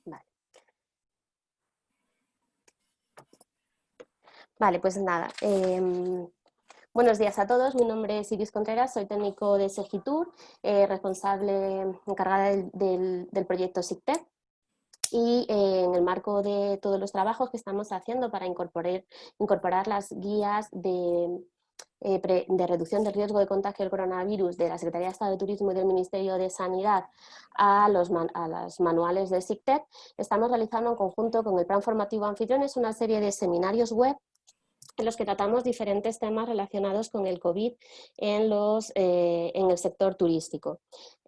Vale. Vale, pues nada. Buenos días a todos, mi nombre es Iris Contreras, soy técnico de Segitur, responsable encargada del proyecto SICTEP. Y en el marco de todos los trabajos que estamos haciendo para incorporar las guías de reducción del riesgo de contagio del coronavirus de la Secretaría de Estado de Turismo y del Ministerio de Sanidad a los manuales de SICTEP, estamos realizando en conjunto con el Plan Formativo Anfitriones una serie de seminarios web en los que tratamos diferentes temas relacionados con el COVID en el sector turístico.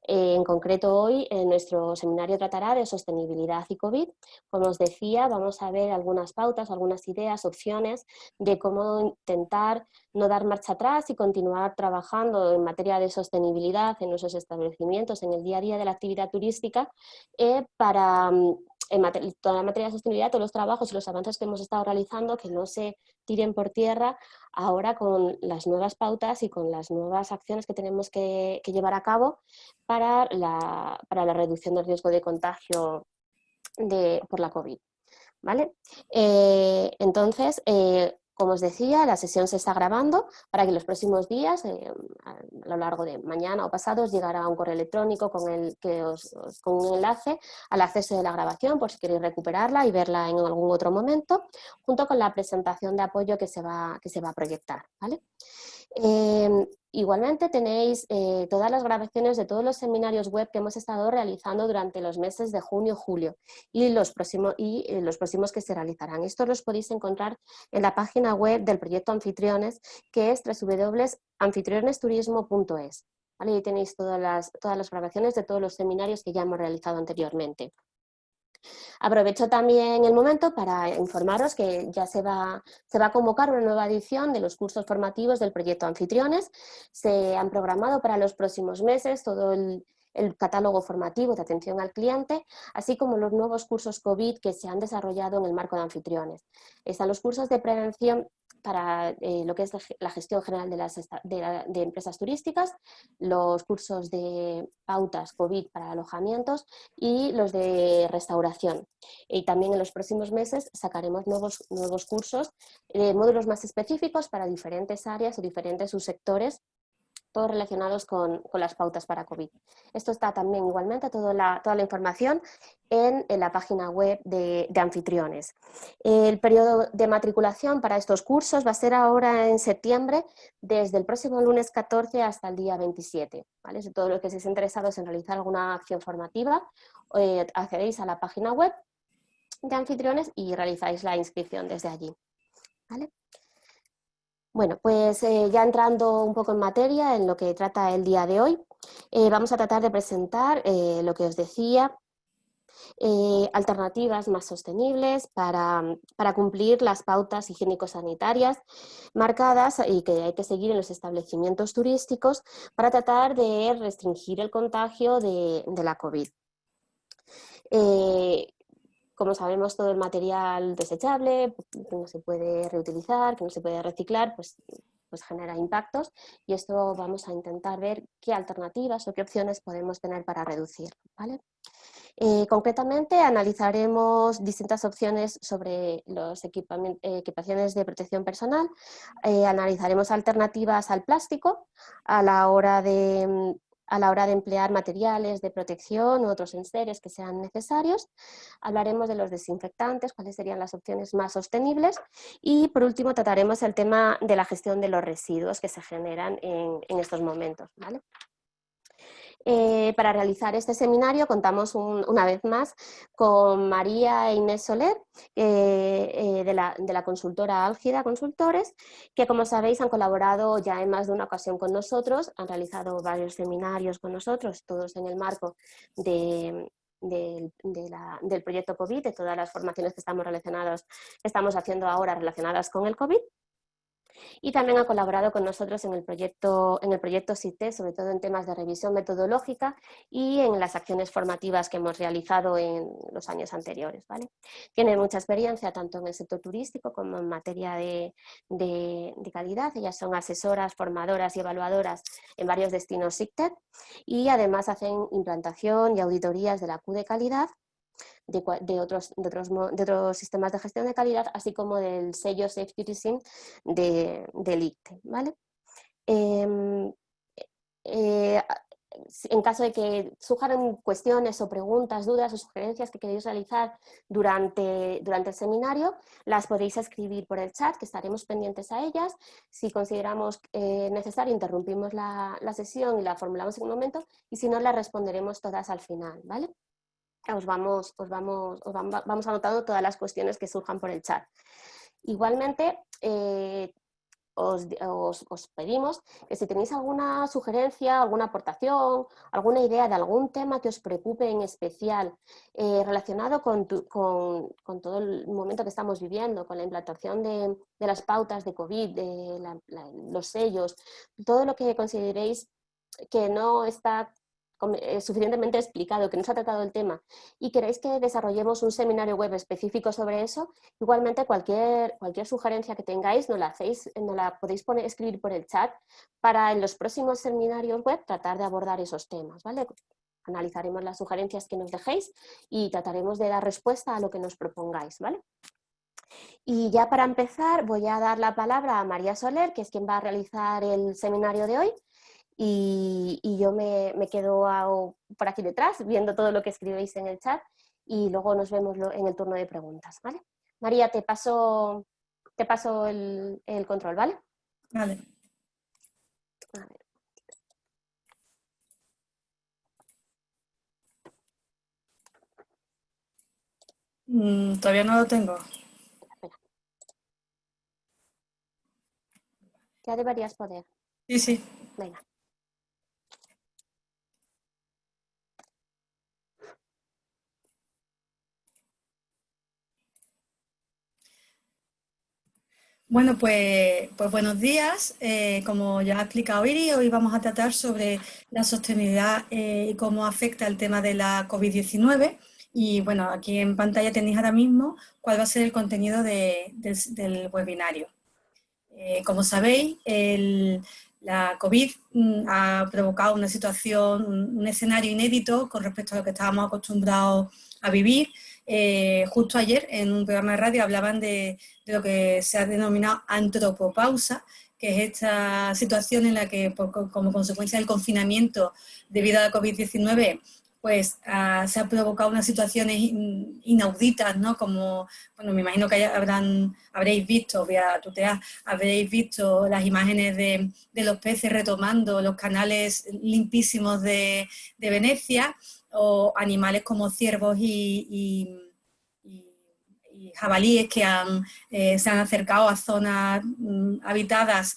En concreto hoy nuestro seminario tratará de sostenibilidad y COVID. Como os decía, vamos a ver algunas pautas, algunas ideas, opciones de cómo intentar no dar marcha atrás y continuar trabajando en materia de sostenibilidad en nuestros establecimientos, en el día a día de la actividad turística, para en toda la materia de sostenibilidad, todos los trabajos y los avances que hemos estado realizando, que no se tiren por tierra ahora con las nuevas pautas y con las nuevas acciones que tenemos que llevar a cabo para la reducción del riesgo de contagio por la COVID. ¿Vale? Entonces, como os decía, la sesión se está grabando para que los próximos días, a lo largo de mañana o pasado, os llegará un correo electrónico con un enlace al acceso de la grabación por si queréis recuperarla y verla en algún otro momento, junto con la presentación de apoyo que se va a proyectar. ¿Vale? Igualmente tenéis todas las grabaciones de todos los seminarios web que hemos estado realizando durante los meses de junio y julio y los próximos que se realizarán. Estos los podéis encontrar en la página web del proyecto Anfitriones, que es www.anfitrionesturismo.es. ¿Vale? Y ahí tenéis todas las grabaciones de todos los seminarios que ya hemos realizado anteriormente. Aprovecho también el momento para informaros que ya se va a convocar una nueva edición de los cursos formativos del proyecto Anfitriones. Se han programado para los próximos meses todo el catálogo formativo de atención al cliente, así como los nuevos cursos COVID que se han desarrollado en el marco de Anfitriones. Están los cursos de prevención para lo que es la gestión general de empresas turísticas, los cursos de pautas COVID para alojamientos y los de restauración. Y también en los próximos meses sacaremos nuevos cursos, módulos más específicos para diferentes áreas o diferentes subsectores, todos relacionados con las pautas para COVID. Esto está también igualmente toda la información en la página web de Anfitriones. El periodo de matriculación para estos cursos va a ser ahora en septiembre, desde el próximo lunes 14 hasta el día 27. ¿Vale? Si todos los que estéis interesados en realizar alguna acción formativa, accedéis a la página web de Anfitriones y realizáis la inscripción desde allí. ¿Vale? Bueno, pues ya entrando un poco en materia, en lo que trata el día de hoy, vamos a tratar de presentar lo que os decía, alternativas más sostenibles para cumplir las pautas higiénico-sanitarias marcadas y que hay que seguir en los establecimientos turísticos para tratar de restringir el contagio de la COVID. Como sabemos, todo el material desechable, que no se puede reutilizar, que no se puede reciclar, pues genera impactos, y esto vamos a intentar ver qué alternativas o qué opciones podemos tener para reducir. ¿Vale? Concretamente analizaremos distintas opciones sobre los equipaciones de protección personal, analizaremos alternativas al plástico a la hora de emplear materiales de protección u otros enseres que sean necesarios. Hablaremos de los desinfectantes, cuáles serían las opciones más sostenibles, y por último trataremos el tema de la gestión de los residuos que se generan en estos momentos. ¿Vale? Para realizar este seminario contamos una vez más con María e Inés Soler, de la consultora Álgida Consultores, que como sabéis han colaborado ya en más de una ocasión con nosotros, han realizado varios seminarios con nosotros, todos en el marco del proyecto COVID, de todas las formaciones que estamos haciendo ahora relacionadas con el COVID. Y también ha colaborado con nosotros en el proyecto SICTEP, sobre todo en temas de revisión metodológica y en las acciones formativas que hemos realizado en los años anteriores. ¿Vale? Tiene mucha experiencia tanto en el sector turístico como en materia de calidad. Ellas son asesoras, formadoras y evaluadoras en varios destinos SICTEP y además hacen implantación y auditorías de la Q de calidad de otros sistemas de gestión de calidad, así como del sello Safety Design del ICTE, ¿vale? En caso de que surjan cuestiones o preguntas, dudas o sugerencias que queréis realizar durante el seminario, las podéis escribir por el chat, que estaremos pendientes a ellas. Si consideramos necesario, interrumpimos la sesión y la formulamos en un momento, y si no, las responderemos todas al final, ¿vale? Vamos anotando todas las cuestiones que surjan por el chat. Igualmente, os pedimos que si tenéis alguna sugerencia, alguna aportación, alguna idea de algún tema que os preocupe en especial relacionado con todo el momento que estamos viviendo, con la implantación de las pautas de COVID, de los sellos, todo lo que consideréis que no está suficientemente explicado, que no se ha tratado el tema y queréis que desarrollemos un seminario web específico sobre eso, igualmente cualquier sugerencia que tengáis nos la podéis escribir por el chat para en los próximos seminarios web tratar de abordar esos temas, ¿vale? Analizaremos las sugerencias que nos dejéis y trataremos de dar respuesta a lo que nos propongáis, ¿vale? Y ya para empezar voy a dar la palabra a María Soler, que es quien va a realizar el seminario de hoy. Y yo me quedo por aquí detrás viendo todo lo que escribéis en el chat y luego nos vemos en el turno de preguntas, ¿vale? María, te paso el control, ¿vale? Vale. A ver. Todavía no lo tengo. Espera. Ya deberías poder. Sí, sí. Venga. Bueno, pues buenos días. Como ya ha explicado Iri, hoy vamos a tratar sobre la sostenibilidad y cómo afecta el tema de la COVID-19. Y bueno, aquí en pantalla tenéis ahora mismo cuál va a ser el contenido del webinario. Como sabéis, la COVID ha provocado una situación, un escenario inédito con respecto a lo que estábamos acostumbrados a vivir. Justo ayer en un programa de radio hablaban de lo que se ha denominado antropopausa, que es esta situación en la que como consecuencia del confinamiento debido a la COVID-19 pues se han provocado unas situaciones inauditas, ¿no? Como, bueno, me imagino que habréis visto, voy a tutear, habréis visto las imágenes de los peces retomando los canales limpísimos de Venecia, o animales como ciervos y jabalíes que se han acercado a zonas habitadas.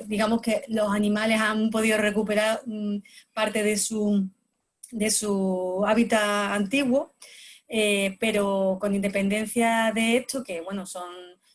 Digamos que los animales han podido recuperar parte de su hábitat antiguo, pero con independencia de esto, que bueno, son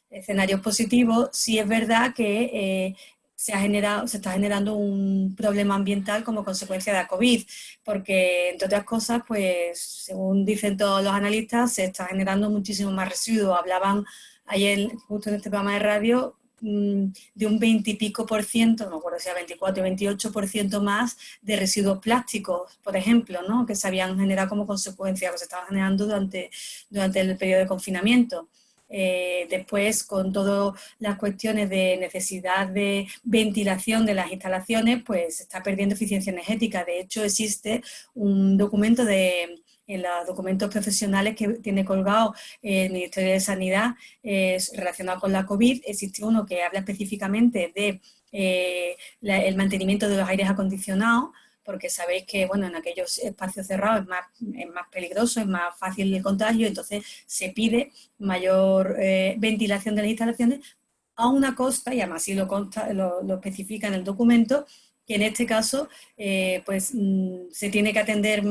escenarios positivos, sí es verdad que se está generando un problema ambiental como consecuencia de la COVID, porque entre otras cosas, pues según dicen todos los analistas, se está generando muchísimo más residuos. Hablaban ayer, justo en este programa de radio, de un 20 y pico por ciento, no me acuerdo si era 24 y 28% más de residuos plásticos, por ejemplo, ¿no? Que se habían generado como consecuencia, que se estaban generando durante el periodo de confinamiento. Después, con todas las cuestiones de necesidad de ventilación de las instalaciones, pues se está perdiendo eficiencia energética. De hecho, existe un documento en los documentos profesionales que tiene colgado el Ministerio de Sanidad relacionado con la COVID. Existe uno que habla específicamente de el mantenimiento de los aires acondicionados, porque sabéis que bueno, en aquellos espacios cerrados es más peligroso, es más fácil el contagio, entonces se pide mayor ventilación de las instalaciones a una costa, y además sí lo especifica en el documento, que en este caso pues se tiene que atender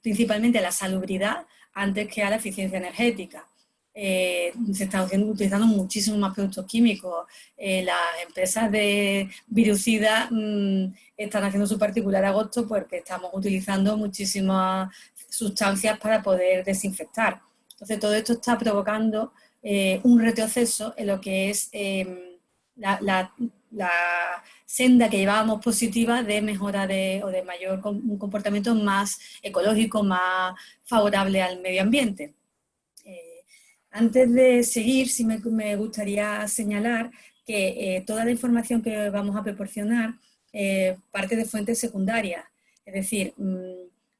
principalmente a la salubridad antes que a la eficiencia energética. Se están utilizando muchísimos más productos químicos. Las empresas de virucida están haciendo su particular agosto porque estamos utilizando muchísimas sustancias para poder desinfectar. Entonces todo esto está provocando un retroceso en lo que es la senda que llevábamos positiva de mejora o de mayor un comportamiento más ecológico, más favorable al medio ambiente. Antes de seguir, sí me gustaría señalar que toda la información que vamos a proporcionar parte de fuentes secundarias. Es decir,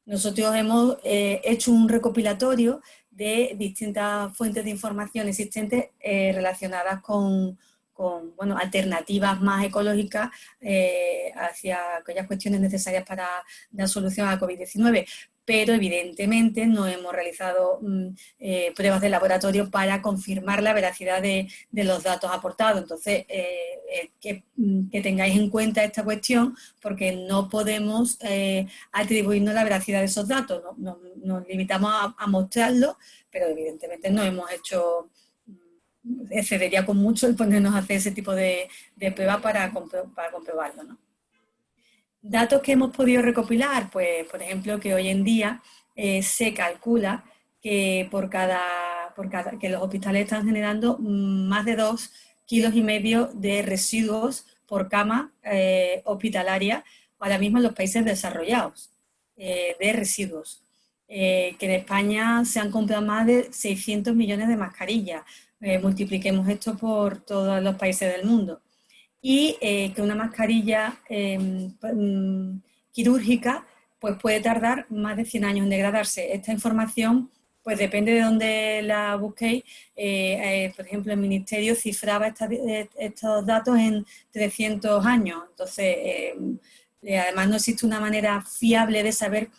nosotros hemos hecho un recopilatorio de distintas fuentes de información existentes relacionadas con bueno, alternativas más ecológicas hacia aquellas cuestiones necesarias para dar solución a COVID-19. Pero evidentemente no hemos realizado pruebas de laboratorio para confirmar la veracidad de los datos aportados. Entonces, que tengáis en cuenta esta cuestión, porque no podemos atribuirnos la veracidad de esos datos. Nos limitamos a mostrarlos, pero evidentemente no hemos hecho, excedería con mucho el ponernos a hacer ese tipo de pruebas para comprobarlo, ¿no? Datos que hemos podido recopilar, pues por ejemplo que hoy en día se calcula que que los hospitales están generando más de 2,5 kilos de residuos por cama hospitalaria ahora mismo en los países desarrollados, de residuos. Que en España se han comprado más de 600 millones de mascarillas. Multipliquemos esto por todos los países del mundo. Y que una mascarilla quirúrgica pues puede tardar más de 100 años en degradarse. Esta información pues depende de dónde la busquéis. Por ejemplo, el Ministerio cifraba estos datos en 300 años. Entonces, además no existe una manera fiable de saber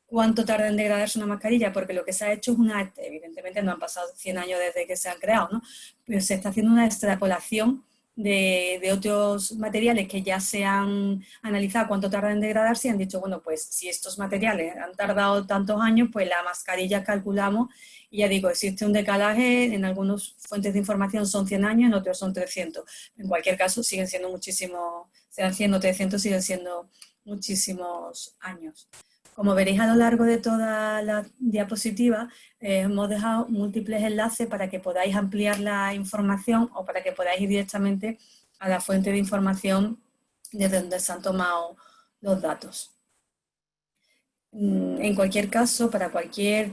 cuánto tarda en degradarse una mascarilla, porque lo que se ha hecho es evidentemente no han pasado 100 años desde que se han creado, ¿no? Pero se está haciendo una extrapolación de otros materiales que ya se han analizado cuánto tardan en degradarse y han dicho, bueno, pues si estos materiales han tardado tantos años, pues la mascarilla calculamos y ya digo, existe un decalaje, en algunas fuentes de información son 100 años, en otros son 300. En cualquier caso, siguen siendo muchísimos, sean 100 o 300, siguen siendo muchísimos años. Como veréis a lo largo de toda la diapositiva, hemos dejado múltiples enlaces para que podáis ampliar la información o para que podáis ir directamente a la fuente de información desde donde se han tomado los datos. En cualquier caso, para cualquier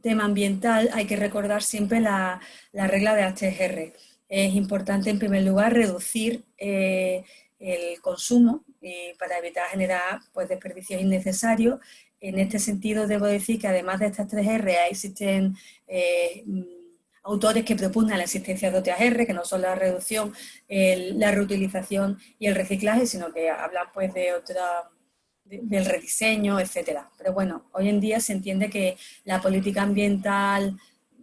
tema ambiental hay que recordar siempre la regla de HGR. Es importante, en primer lugar, reducir el consumo para evitar generar pues, desperdicios innecesarios. En este sentido, debo decir que además de estas 3R, existen autores que propugnan la existencia de otras R, que no son la reducción, la reutilización y el reciclaje, sino que hablan pues, del rediseño, etcétera. Pero bueno, hoy en día se entiende que la política ambiental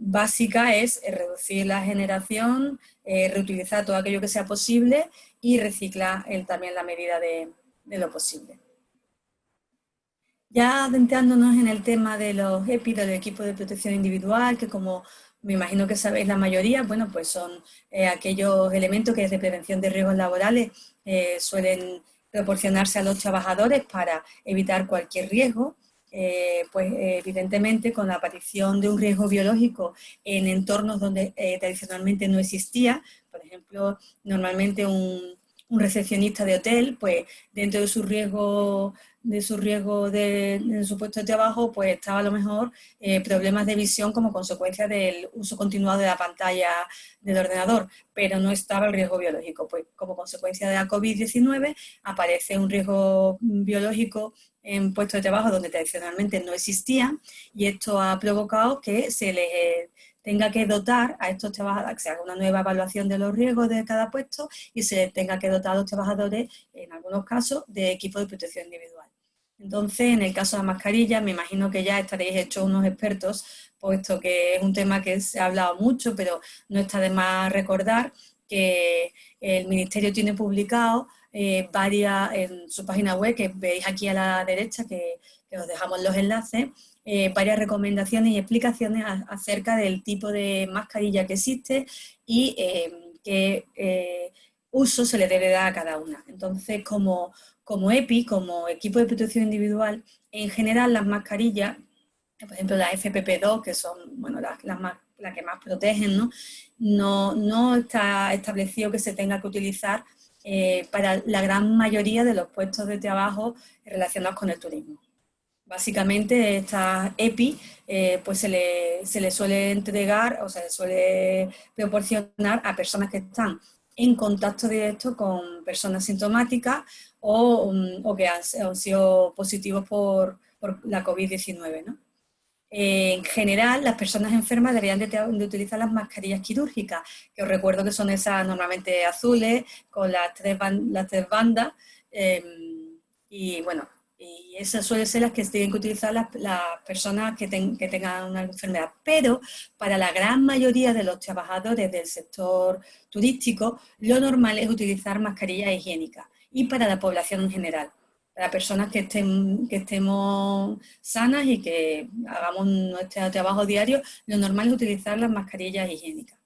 básica es reducir la generación, reutilizar todo aquello que sea posible y reciclar también la medida de lo posible. Ya adentrándonos en el tema de los EPI, del equipo de protección individual, que como me imagino que sabéis la mayoría, bueno, pues son aquellos elementos que desde prevención de riesgos laborales suelen proporcionarse a los trabajadores para evitar cualquier riesgo. Pues evidentemente con la aparición de un riesgo biológico en entornos donde tradicionalmente no existía, por ejemplo, normalmente un recepcionista de hotel, pues dentro de su riesgo en su puesto de trabajo, pues estaba a lo mejor problemas de visión como consecuencia del uso continuado de la pantalla del ordenador, pero no estaba el riesgo biológico. Pues como consecuencia de la COVID-19 aparece un riesgo biológico en puestos de trabajo donde tradicionalmente no existían y esto ha provocado que se les tenga que dotar a estos trabajadores, que se haga una nueva evaluación de los riesgos de cada puesto y se tenga que dotar a los trabajadores, en algunos casos, de equipo de protección individual. Entonces, en el caso de las mascarillas, me imagino que ya estaréis hechos unos expertos, puesto que es un tema que se ha hablado mucho, pero no está de más recordar que el Ministerio tiene publicado varias en su página web, que veis aquí a la derecha, que os dejamos los enlaces, varias recomendaciones y explicaciones acerca del tipo de mascarilla que existe y qué uso se le debe dar a cada una. Entonces, como EPI, como equipo de protección individual, en general las mascarillas, por ejemplo las FPP2, que son bueno, las más la que más protegen, ¿no? No está establecido que se tenga que utilizar para la gran mayoría de los puestos de trabajo relacionados con el turismo. Básicamente estas EPI pues se le suele entregar o se le suele proporcionar a personas que están en contacto directo con personas sintomáticas o que han sido positivos por la COVID-19, ¿no? En general, las personas enfermas deberían de utilizar las mascarillas quirúrgicas, que os recuerdo que son esas normalmente azules, con las tres bandas, y bueno, y esas suelen ser las que tienen que utilizar las personas que tengan una enfermedad. Pero para la gran mayoría de los trabajadores del sector turístico, lo normal es utilizar mascarillas higiénicas, y para la población en general. Para personas que estemos sanas y que hagamos nuestro trabajo diario, lo normal es utilizar las mascarillas higiénicas.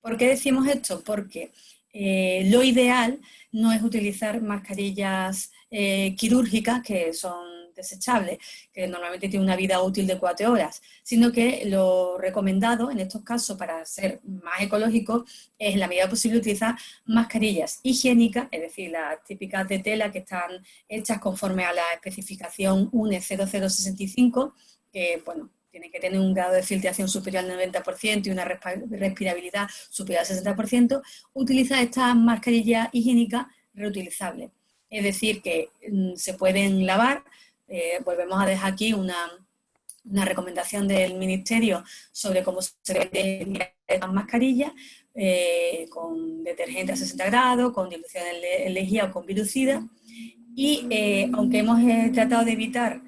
¿Por qué decimos esto? Porque lo ideal no es utilizar mascarillas quirúrgicas, que son desechables, que normalmente tienen una vida útil de 4 horas, sino que lo recomendado en estos casos, para ser más ecológico, es en la medida posible utilizar mascarillas higiénicas, es decir, las típicas de tela que están hechas conforme a la especificación UNE 0065, que bueno, tiene que tener un grado de filtración superior al 90% y una respirabilidad superior al 60%, utiliza estas mascarillas higiénicas reutilizables. Es decir, que se pueden lavar. Volvemos a dejar aquí una recomendación del Ministerio sobre cómo se deben las mascarillas, con detergente a 60 grados, con dilución en lejía o con virucida. Y aunque hemos tratado de evitar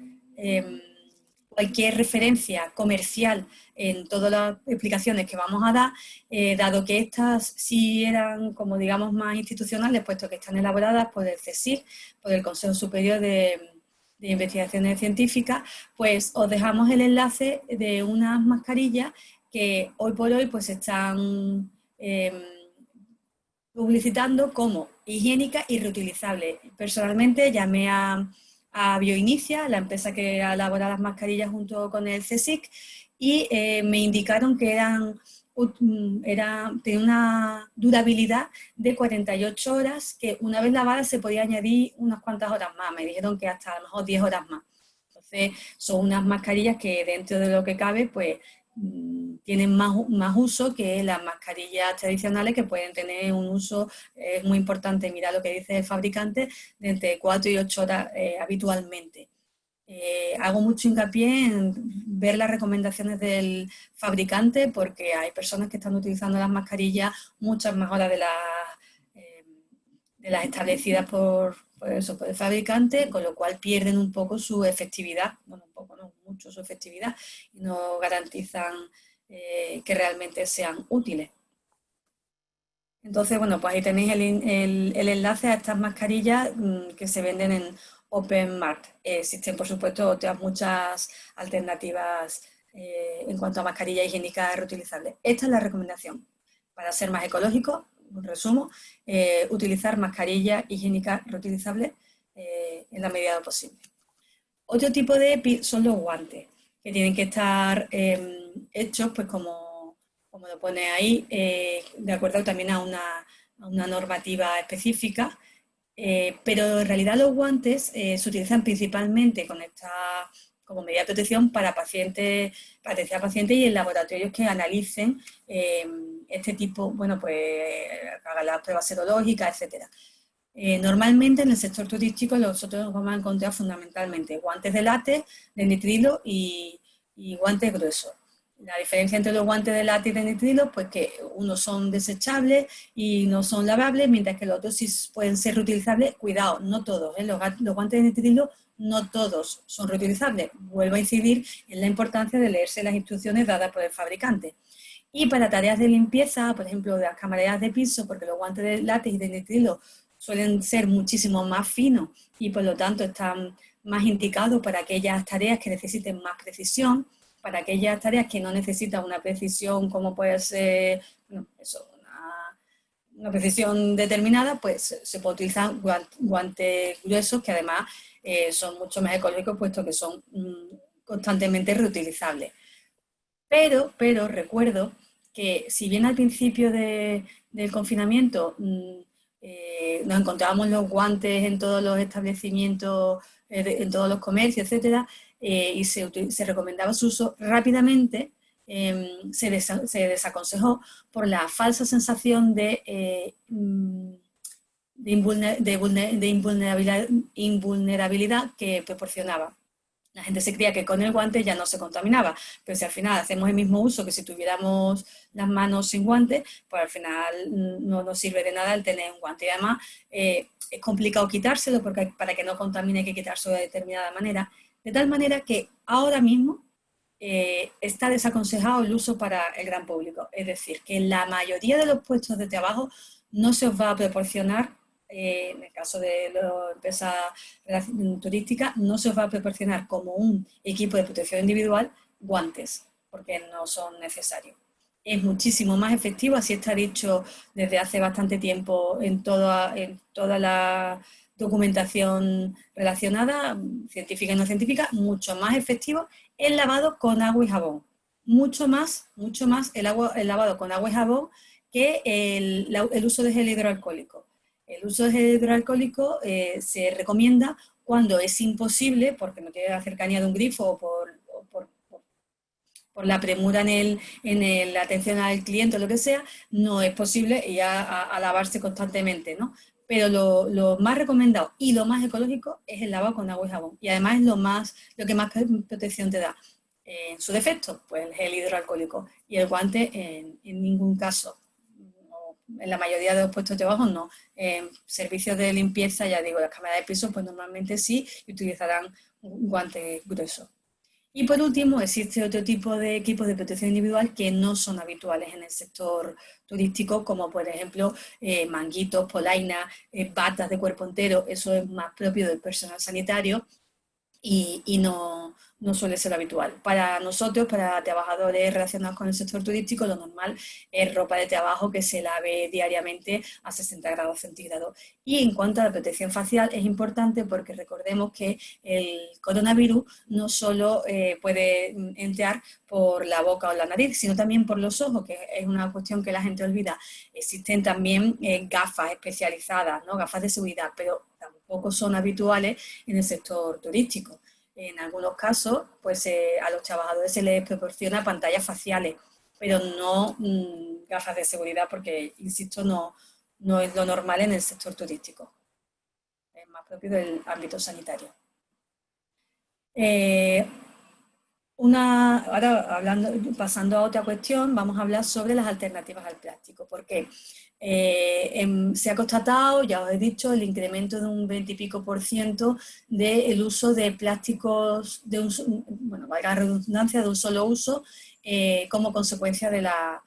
cualquier referencia comercial en todas las explicaciones que vamos a dar, dado que estas sí eran, como digamos, más institucionales, puesto que están elaboradas por el CSIC, por el Consejo Superior de Investigaciones Científicas, pues os dejamos el enlace de unas mascarillas que hoy por hoy pues están publicitando como higiénica y reutilizable. Personalmente llamé a Bioinicia, la empresa que elabora las mascarillas junto con el CSIC, y me indicaron que tenían una durabilidad de 48 horas, que una vez lavadas se podía añadir unas cuantas horas más. Me dijeron que hasta a lo mejor 10 horas más. Entonces son unas mascarillas que dentro de lo que cabe pues tienen más uso que las mascarillas tradicionales, que pueden tener un uso muy importante. Mira lo que dice el fabricante, de entre 4 y 8 horas habitualmente. Hago mucho hincapié en ver las recomendaciones del fabricante, porque hay personas que están utilizando las mascarillas muchas más horas de las establecidas por el fabricante, con lo cual pierden un poco su efectividad, bueno, un poco no, mucho su efectividad, y no garantizan que realmente sean útiles. Entonces, bueno, pues ahí tenéis el enlace a estas mascarillas que se venden en OpenMart. Existen, por supuesto, otras muchas alternativas en cuanto a mascarillas higiénicas reutilizables. Esta es la recomendación. Para ser más ecológico, en resumo, utilizar mascarillas higiénicas reutilizables en la medida de lo posible. Otro tipo de EPI son los guantes, que tienen que estar hechos, pues como lo pone ahí, de acuerdo también a una normativa específica, pero en realidad los guantes se utilizan principalmente como medida de protección para pacientes y en laboratorios que analicen este tipo, bueno, pues hagan las pruebas serológicas, etcétera. Normalmente en el sector turístico nosotros nos vamos a encontrar fundamentalmente guantes de látex, de nitrilo y guantes gruesos. La diferencia entre los guantes de látex y de nitrilo, pues que unos son desechables y no son lavables, mientras que los otros sí pueden ser reutilizables. Cuidado, no todos, los guantes de nitrilo no todos son reutilizables. Vuelvo a incidir en la importancia de leerse las instrucciones dadas por el fabricante. Y para tareas de limpieza, por ejemplo, de las camareras de piso, porque los guantes de látex y de nitrilo suelen ser muchísimo más finos y por lo tanto están más indicados para aquellas tareas que necesiten más precisión. Para aquellas tareas que no necesitan una precisión como puede ser, bueno, eso, una precisión determinada, pues se puede utilizar guantes gruesos, que además son mucho más ecológicos, puesto que son constantemente reutilizables. Pero recuerdo que si bien al principio del confinamiento nos encontrábamos los guantes en todos los establecimientos, en todos los comercios, etcétera, y se recomendaba su uso rápidamente, se desaconsejó por la falsa sensación de invulnerabilidad que proporcionaba. La gente se creía que con el guante ya no se contaminaba, pero si al final hacemos el mismo uso que si tuviéramos las manos sin guantes, pues al final no nos sirve de nada el tener un guante. Y además es complicado quitárselo porque para que no contamine hay que quitárselo de determinada manera. De tal manera que ahora mismo está desaconsejado el uso para el gran público. Es decir, que en la mayoría de los puestos de trabajo no se os va a proporcionar, en el caso de las empresas turísticas, no se os va a proporcionar como un equipo de protección individual guantes, porque no son necesarios. Es muchísimo más efectivo, así está dicho desde hace bastante tiempo en toda la documentación relacionada, científica y no científica, mucho más efectivo el lavado con agua y jabón. Mucho más el lavado con agua y jabón que el uso de gel hidroalcohólico. El uso de gel hidroalcohólico se recomienda cuando es imposible, porque no tiene la cercanía de un grifo o por la premura en la atención al cliente o lo que sea, no es posible ir a lavarse constantemente, ¿no? Pero lo más recomendado y lo más ecológico es el lavado con agua y jabón. Y además es lo que más protección te da. En su defecto, pues el gel hidroalcohólico. Y el guante en ningún caso. En la mayoría de los puestos de trabajo no. En servicios de limpieza, ya digo, las cámaras de piso, pues normalmente sí, y utilizarán un guante grueso. Y por último, existe otro tipo de equipos de protección individual que no son habituales en el sector turístico, como por ejemplo manguitos, polainas, batas de cuerpo entero. Eso es más propio del personal sanitario y no suele ser habitual. Para nosotros, para trabajadores relacionados con el sector turístico, lo normal es ropa de trabajo que se lave diariamente a 60 grados centígrados. Y en cuanto a la protección facial, es importante porque recordemos que el coronavirus no solo puede entrar por la boca o la nariz, sino también por los ojos, que es una cuestión que la gente olvida. Existen también gafas especializadas, ¿no? Gafas de seguridad, pero tampoco son habituales en el sector turístico. En algunos casos, pues a los trabajadores se les proporciona pantallas faciales, pero no gafas de seguridad porque, insisto, no es lo normal en el sector turístico. Es más propio del ámbito sanitario. Ahora pasando a otra cuestión, vamos a hablar sobre las alternativas al plástico, porque se ha constatado, ya os he dicho, el incremento de un 20 y pico % del uso de plásticos valga la redundancia, de un solo uso como consecuencia de la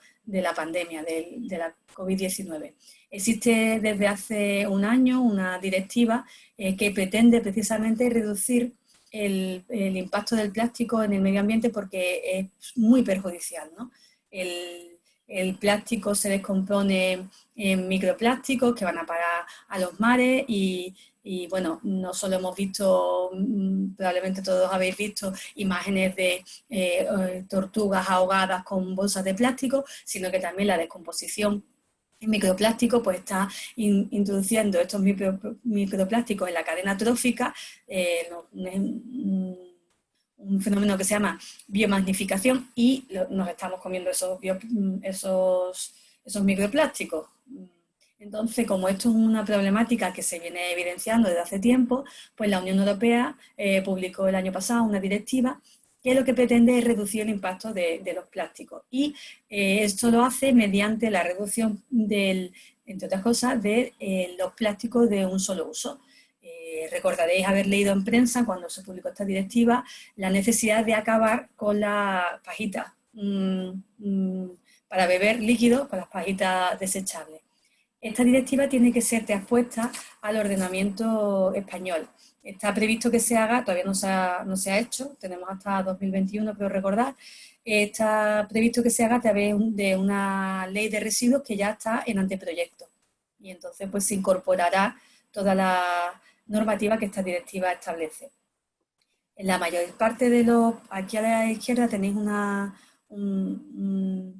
pandemia, de la COVID-19. Existe desde hace un año una directiva que pretende precisamente reducir el impacto del plástico en el medio ambiente porque es muy perjudicial, ¿no? El plástico se descompone en microplásticos que van a parar a los mares y bueno, no solo hemos visto, probablemente todos habéis visto imágenes de tortugas ahogadas con bolsas de plástico, sino que también la descomposición en microplástico pues está introduciendo estos microplásticos en la cadena trófica, un fenómeno que se llama biomagnificación y nos estamos comiendo esos microplásticos. Entonces, como esto es una problemática que se viene evidenciando desde hace tiempo, pues la Unión Europea publicó el año pasado una directiva que lo que pretende es reducir el impacto de los plásticos. Y esto lo hace mediante la reducción entre otras cosas, de los plásticos de un solo uso. Recordaréis haber leído en prensa, cuando se publicó esta directiva, la necesidad de acabar con las pajitas para beber líquidos, con las pajitas desechables. Esta directiva tiene que ser traspuesta al ordenamiento español. Está previsto que se haga, todavía no se ha hecho, tenemos hasta 2021, creo recordar. Está previsto que se haga a través de una ley de residuos que ya está en anteproyecto. Y entonces pues se incorporará toda la normativa que esta directiva establece. En la mayor parte aquí a la izquierda tenéis una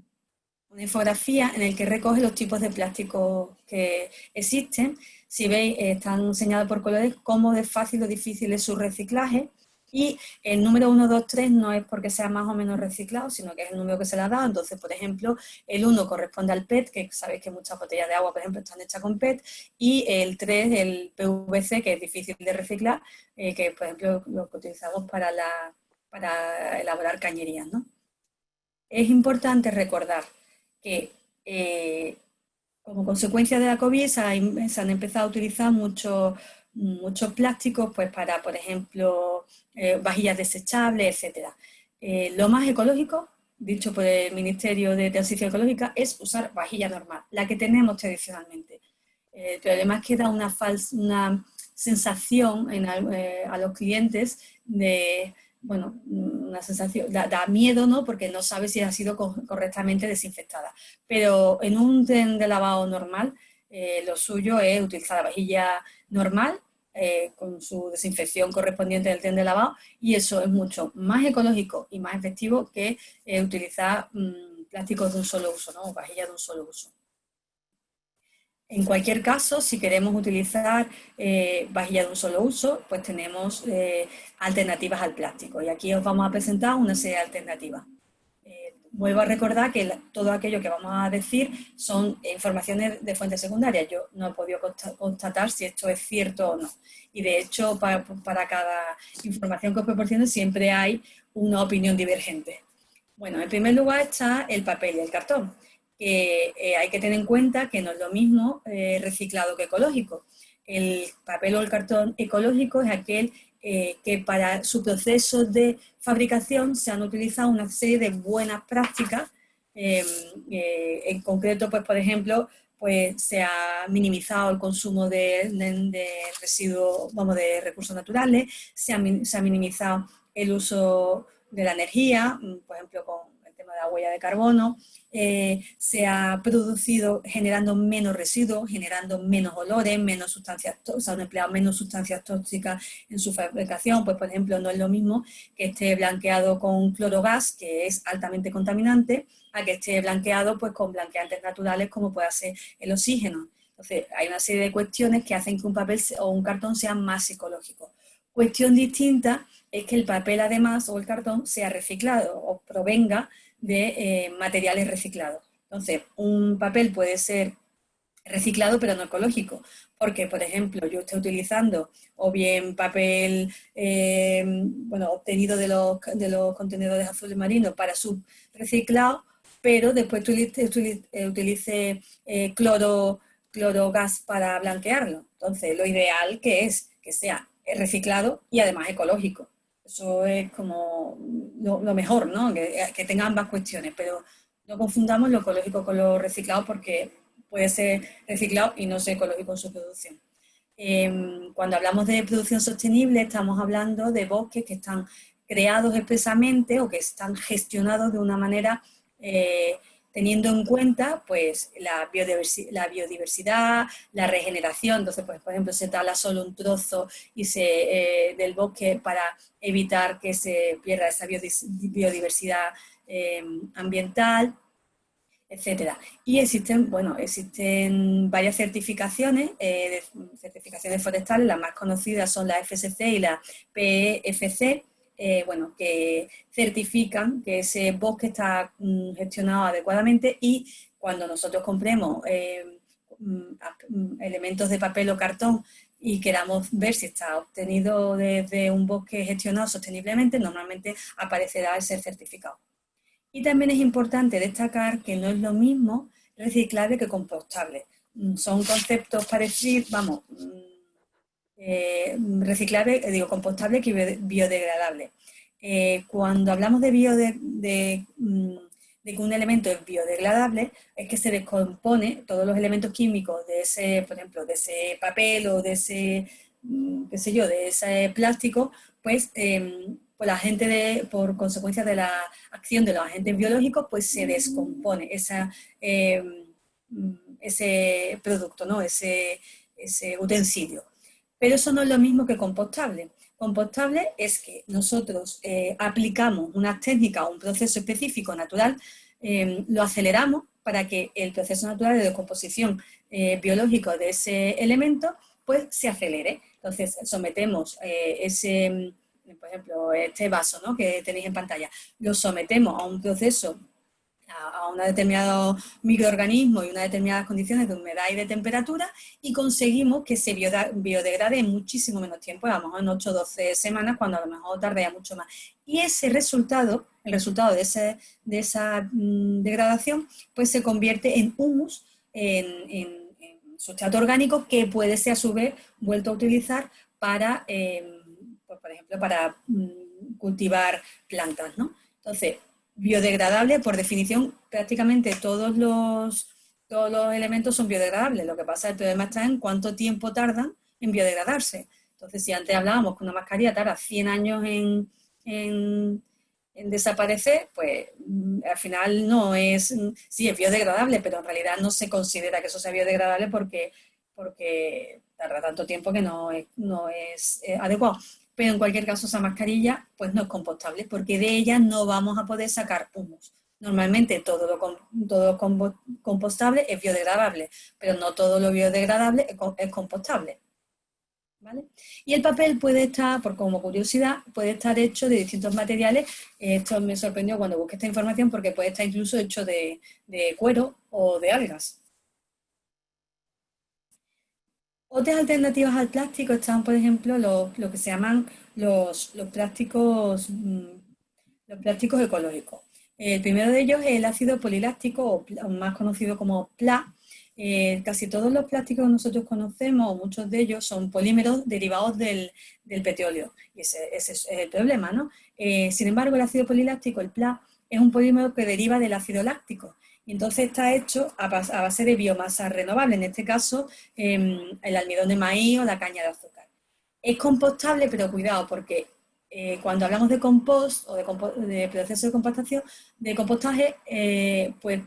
infografía en el que recoge los tipos de plásticos que existen. Si veis, están señalados por colores cómo de fácil o difícil es su reciclaje. Y el número 1, 2, 3 no es porque sea más o menos reciclado, sino que es el número que se le ha dado. Entonces, por ejemplo, el 1 corresponde al PET, que sabéis que muchas botellas de agua, por ejemplo, están hechas con PET, y el 3, el PVC, que es difícil de reciclar, que, por ejemplo, lo que utilizamos para elaborar cañerías, ¿no? Es importante recordar que como consecuencia de la COVID se han empezado a utilizar muchos plásticos pues para, por ejemplo, vajillas desechables, etc. Lo más ecológico, dicho por el Ministerio de Transición Ecológica, es usar vajilla normal, la que tenemos tradicionalmente. El problema es que da una sensación a los clientes de, bueno, una sensación, da miedo, ¿no? Porque no sabe si ha sido correctamente desinfectada. Pero en un tren de lavado normal, lo suyo es utilizar la vajilla normal, con su desinfección correspondiente del tren de lavado, y eso es mucho más ecológico y más efectivo que utilizar plásticos de un solo uso, ¿no? Vajillas de un solo uso. En cualquier caso, si queremos utilizar vajilla de un solo uso, pues tenemos alternativas al plástico. Y aquí os vamos a presentar una serie de alternativas. Vuelvo a recordar que todo aquello que vamos a decir son informaciones de fuentes secundarias. Yo no he podido constatar si esto es cierto o no. Y de hecho, para cada información que os proporcione siempre hay una opinión divergente. Bueno, en primer lugar está el papel y el cartón. Hay que tener en cuenta que no es lo mismo reciclado que ecológico. El papel o el cartón ecológico es aquel que para su proceso de fabricación se han utilizado una serie de buenas prácticas. En concreto, pues por ejemplo, pues se ha minimizado el consumo de residuos, vamos, de recursos naturales, se ha minimizado el uso de la energía, por ejemplo, con el tema de la huella de carbono. Se ha producido generando menos residuos, generando menos olores, menos sustancias, se han empleado menos sustancias tóxicas en su fabricación. Pues, por ejemplo, no es lo mismo que esté blanqueado con clorogas, que es altamente contaminante, a que esté blanqueado pues, con blanqueantes naturales, como puede ser el oxígeno. Entonces, hay una serie de cuestiones que hacen que un papel o un cartón sea más ecológico. Cuestión distinta es que el papel, además, o el cartón, sea reciclado o provenga de materiales reciclados. Entonces, un papel puede ser reciclado pero no ecológico, porque, por ejemplo, yo estoy utilizando o bien papel obtenido de los contenedores azules marinos para su reciclado, pero después utilice clorogas para blanquearlo. Entonces, lo ideal que es que sea reciclado y además ecológico. Eso es como lo mejor, ¿no? Que tenga ambas cuestiones, pero no confundamos lo ecológico con lo reciclado, porque puede ser reciclado y no ser ecológico en su producción. Cuando hablamos de producción sostenible, estamos hablando de bosques que están creados expresamente o que están gestionados de una manera teniendo en cuenta pues, la biodiversidad, la regeneración. Entonces, pues, por ejemplo, se tala solo un trozo del bosque para evitar que se pierda esa biodiversidad ambiental, etcétera. Y existen varias certificaciones, certificaciones forestales. Las más conocidas son la FSC y la PEFC, que certifican que ese bosque está gestionado adecuadamente, y cuando nosotros compremos elementos de papel o cartón y queramos ver si está obtenido desde un bosque gestionado sosteniblemente, normalmente aparecerá ese certificado. Y también es importante destacar que no es lo mismo reciclable que compostable. Son conceptos parecidos, compostable que biodegradable. Cuando hablamos de que un elemento es biodegradable, es que se descompone todos los elementos químicos de ese, por ejemplo, de ese papel o de ese, de ese plástico, pues por consecuencia de la acción de los agentes biológicos, pues se descompone ese producto, ¿no? ese utensilio. Pero eso no es lo mismo que compostable, compostable es que nosotros aplicamos una técnica o un proceso específico natural, lo aceleramos para que el proceso natural de descomposición biológico de ese elemento pues se acelere. Entonces sometemos por ejemplo, este vaso, ¿no?, que tenéis en pantalla, lo sometemos a un proceso, a un determinado microorganismo y unas determinadas condiciones de humedad y de temperatura, y conseguimos que se biodegrade en muchísimo menos tiempo, a lo mejor en 8 o 12 semanas, cuando a lo mejor tardaría mucho más. Y ese resultado, el resultado de esa degradación, pues se convierte en humus, en sustrato orgánico que puede ser a su vez vuelto a utilizar para, pues, por ejemplo, para cultivar plantas, ¿no? Entonces, biodegradable, por definición, prácticamente todos los elementos son biodegradables. Lo que pasa, el problema está en cuánto tiempo tardan en biodegradarse. Entonces, si antes hablábamos que una mascarilla tarda 100 años en desaparecer, pues al final no es, sí es biodegradable, pero en realidad no se considera que eso sea biodegradable porque tarda tanto tiempo que no es adecuado. Pero en cualquier caso esa mascarilla pues no es compostable, porque de ella no vamos a poder sacar humus. Normalmente todo lo compostable es biodegradable, pero no todo lo biodegradable es compostable, ¿vale? Y el papel puede estar, por como curiosidad, puede estar hecho de distintos materiales. Esto me sorprendió cuando busqué esta información, porque puede estar incluso hecho de cuero o de algas. Otras alternativas al plástico están, por ejemplo, lo que se llaman los plásticos ecológicos. El primero de ellos es el ácido poliláctico, o más conocido como PLA. Casi todos los plásticos que nosotros conocemos, muchos de ellos, son polímeros derivados del petróleo. Y ese es el problema, ¿no? Sin embargo, el ácido poliláctico, el PLA, es un polímero que deriva del ácido láctico. Y entonces está hecho a base de biomasa renovable, en este caso el almidón de maíz o la caña de azúcar. Es compostable, pero cuidado, porque cuando hablamos de compost o de proceso de compostación, de compostaje, pues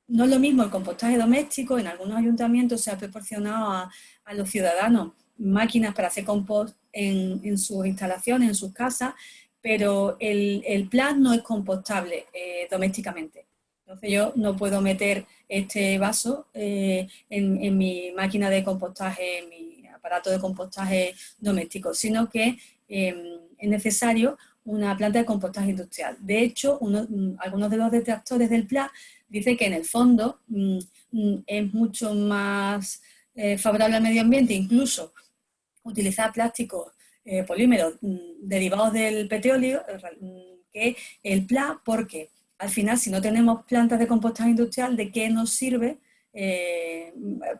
no es lo mismo el compostaje doméstico. En algunos ayuntamientos se ha proporcionado a los ciudadanos máquinas para hacer compost en sus instalaciones, en sus casas, pero el PLA no es compostable domésticamente. Entonces yo no puedo meter este vaso en mi máquina de compostaje, en mi aparato de compostaje doméstico, sino que es necesario una planta de compostaje industrial. De hecho, algunos de los detractores del PLA dicen que en el fondo es mucho más favorable al medio ambiente, incluso utilizar plásticos polímeros derivados del petróleo, que el PLA, porque al final, si no tenemos plantas de compostaje industrial, ¿de qué nos sirve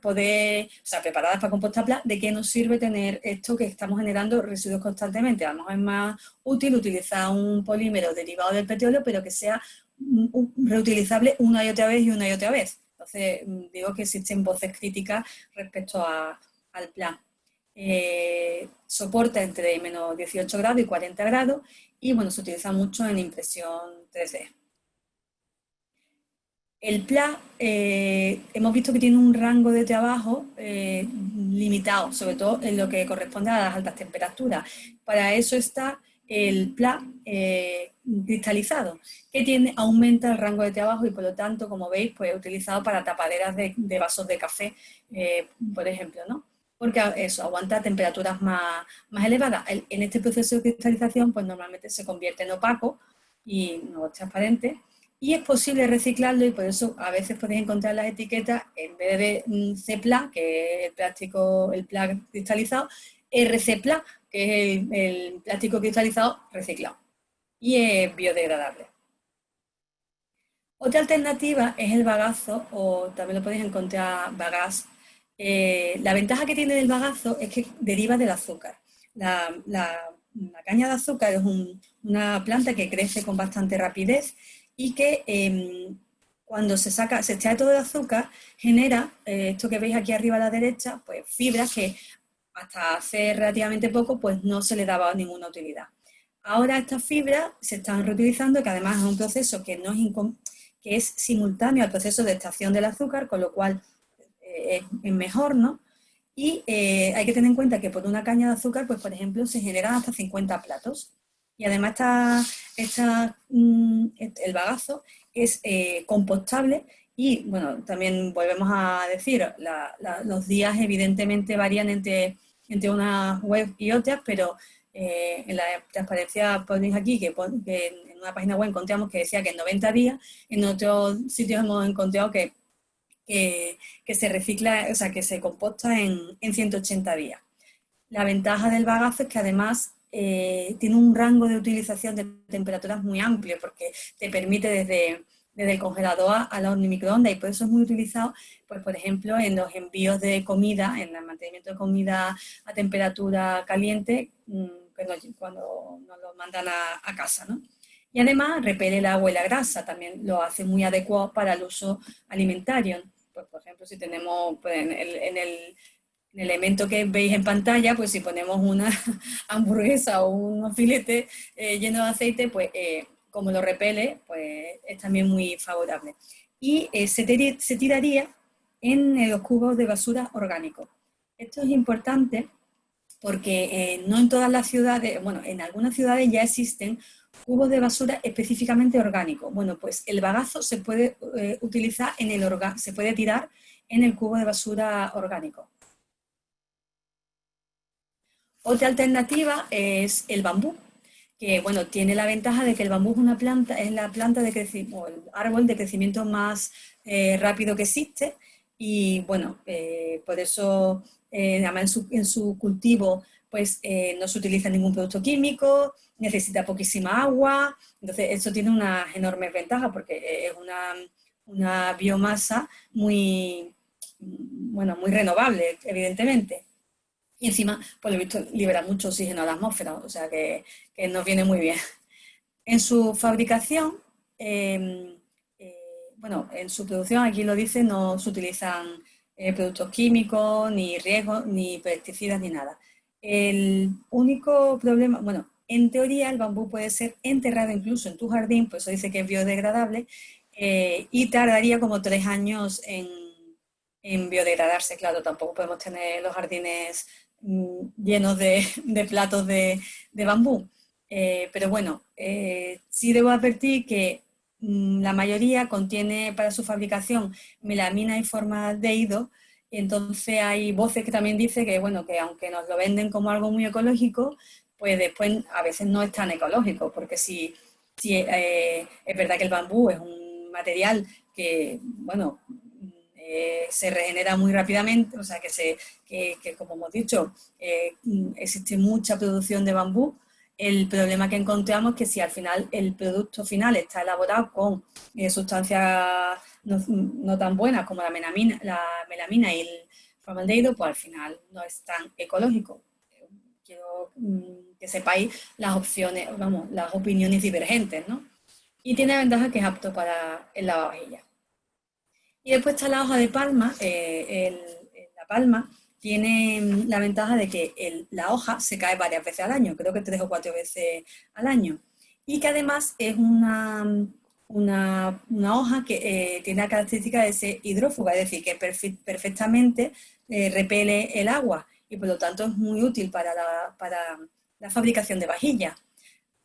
preparadas para compostar PLA? ¿De qué nos sirve tener esto que estamos generando residuos constantemente? A lo mejor es más útil utilizar un polímero derivado del petróleo, pero que sea reutilizable una y otra vez y una y otra vez. Entonces, digo que existen voces críticas respecto al PLA. Soporta entre menos 18 grados y 40 grados y bueno, se utiliza mucho en impresión 3D. El PLA hemos visto que tiene un rango de trabajo limitado, sobre todo en lo que corresponde a las altas temperaturas. Para eso está el PLA cristalizado, que aumenta el rango de trabajo y por lo tanto, como veis, pues utilizado para tapaderas de vasos de café, por ejemplo, ¿no? Porque eso aguanta temperaturas más elevadas. En este proceso de cristalización, pues normalmente se convierte en opaco y no es transparente. Y es posible reciclarlo, y por eso a veces podéis encontrar las etiquetas, en vez de CPLA, que es el plástico, el PLA cristalizado, RCPLA, que es el plástico cristalizado reciclado. Y es biodegradable. Otra alternativa es el bagazo, o también lo podéis encontrar bagasse. La ventaja que tiene el bagazo es que deriva del azúcar. La caña de azúcar es una planta que crece con bastante rapidez y que cuando se extrae todo el azúcar, genera, esto que veis aquí arriba a la derecha, pues fibras que hasta hace relativamente poco pues no se le daba ninguna utilidad. Ahora estas fibras se están reutilizando, que además es un proceso que es simultáneo al proceso de extracción del azúcar, con lo cual es mejor, ¿no? Y hay que tener en cuenta que por una caña de azúcar, pues por ejemplo, se generan hasta 50 platos. Y además el bagazo es compostable y, bueno, también volvemos a decir, los días evidentemente varían entre unas web y otras, pero en la transparencia ponéis aquí que en una página web encontramos que decía que en 90 días, en otros sitios hemos encontrado que se recicla, o sea, que se composta en 180 días. La ventaja del bagazo es que además tiene un rango de utilización de temperaturas muy amplio porque te permite desde el congelador al horno y microondas y por eso es muy utilizado, pues por ejemplo, en los envíos de comida, en el mantenimiento de comida a temperatura caliente, cuando nos lo mandan a casa, ¿no? Y además repele el agua y la grasa, también lo hace muy adecuado para el uso alimentario. Pues, por ejemplo, si tenemos pues, en el elemento que veis en pantalla, pues si ponemos una hamburguesa o un filete lleno de aceite, pues como lo repele, pues es también muy favorable. Y se tiraría en los cubos de basura orgánicos. Esto es importante porque no en todas las ciudades, bueno, en algunas ciudades ya existen cubos de basura específicamente orgánicos. Bueno, pues el bagazo se puede utilizar se puede tirar en el cubo de basura orgánico. Otra alternativa es el bambú, que bueno, tiene la ventaja de que el bambú es la planta de crecimiento, el árbol de crecimiento más rápido que existe y bueno, por eso además en su cultivo pues no se utiliza ningún producto químico, necesita poquísima agua, entonces eso tiene unas enormes ventajas porque es una biomasa muy, bueno, muy renovable, evidentemente. Y encima, por lo visto, libera mucho oxígeno a la atmósfera, o sea que nos viene muy bien. En su fabricación, bueno, en su producción, aquí lo dice, no se utilizan productos químicos, ni riesgos, ni pesticidas, ni nada. El único problema, bueno, en teoría el bambú puede ser enterrado incluso en tu jardín, por eso dice que es biodegradable, y tardaría como 3 años en biodegradarse. Claro, tampoco podemos tener los jardines llenos de platos de bambú. Pero bueno, sí debo advertir que la mayoría contiene para su fabricación melamina y formaldehído. Entonces hay voces que también dicen que, bueno, que aunque nos lo venden como algo muy ecológico, pues después a veces no es tan ecológico, porque si es verdad que el bambú es un material que, bueno, se regenera muy rápidamente, o sea que como hemos dicho, existe mucha producción de bambú. El problema que encontramos es que si al final el producto final está elaborado con sustancias no tan buenas como la melamina y el formaldehído, pues al final no es tan ecológico. Quiero que sepáis las opciones, vamos, las opiniones divergentes, ¿no? Y tiene la ventaja que es apto para el lavavajillas. Y después está la hoja de palma. La palma tiene la ventaja de que la hoja se cae varias veces al año, creo que 3 o 4 veces al año. Y que además es una hoja que tiene la característica de ser hidrófuga, es decir, que perfectamente repele el agua y por lo tanto es muy útil para la fabricación de vajillas.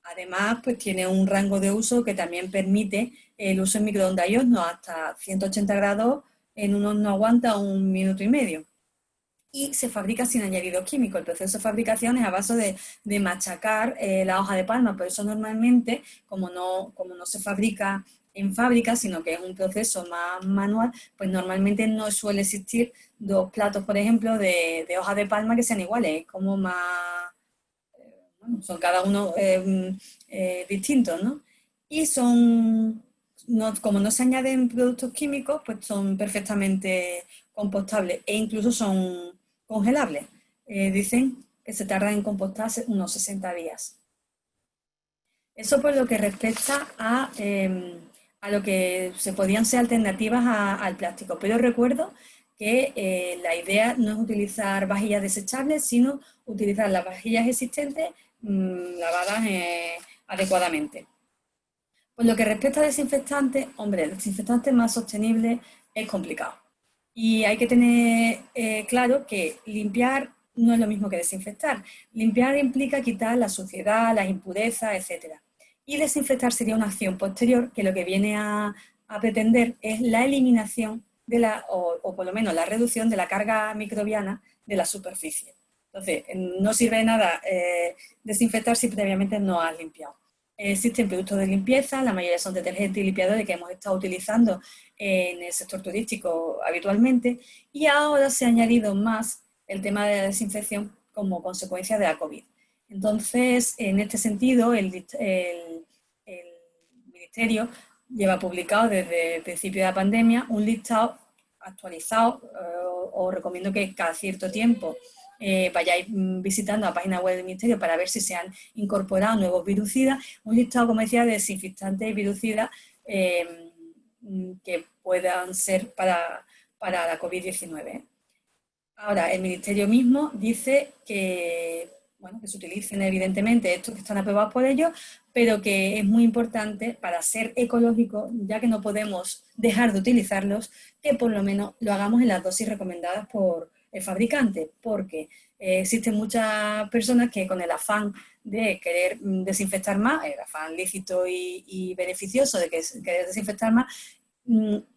Además, pues tiene un rango de uso que también permite el uso en microondas y horno hasta 180 grados, en un horno aguanta 1 minuto y medio. Y se fabrica sin añadidos químicos. El proceso de fabricación es a base de machacar la hoja de palma. Por eso normalmente, como no se fabrica en fábrica, sino que es un proceso más manual, pues normalmente no suele existir dos platos, por ejemplo, de hoja de palma que sean iguales. Es como más son cada uno distintos, ¿no? Y como no se añaden productos químicos, pues son perfectamente compostables e incluso son congelables. Dicen que se tarda en compostarse unos 60 días. Eso por lo que respecta a lo que se podían ser alternativas al plástico. Pero recuerdo que la idea no es utilizar vajillas desechables, sino utilizar las vajillas existentes lavadas adecuadamente. Por lo que respecta a desinfectantes, hombre, el desinfectante más sostenible es complicado. Y hay que tener claro que limpiar no es lo mismo que desinfectar. Limpiar implica quitar la suciedad, las impurezas, etc. Y desinfectar sería una acción posterior que lo que viene a pretender es la eliminación de o por lo menos la reducción de la carga microbiana de la superficie. Entonces, no sirve de nada desinfectar si previamente no has limpiado. Existen productos de limpieza, la mayoría son detergentes y limpiadores que hemos estado utilizando en el sector turístico habitualmente, y ahora se ha añadido más el tema de la desinfección como consecuencia de la COVID. Entonces, en este sentido, el Ministerio lleva publicado desde el principio de la pandemia un listado actualizado. Os recomiendo que cada cierto tiempo vayáis visitando la página web del Ministerio para ver si se han incorporado nuevos virucidas, un listado, como decía, de desinfectantes y virucidas que puedan ser para la COVID-19. Ahora, el Ministerio mismo dice que, bueno, que se utilicen evidentemente estos que están aprobados por ellos, pero que es muy importante para ser ecológico, ya que no podemos dejar de utilizarlos, que por lo menos lo hagamos en las dosis recomendadas por el fabricante, porque existen muchas personas que con el afán de querer desinfectar más, el afán lícito y beneficioso de querer desinfectar más,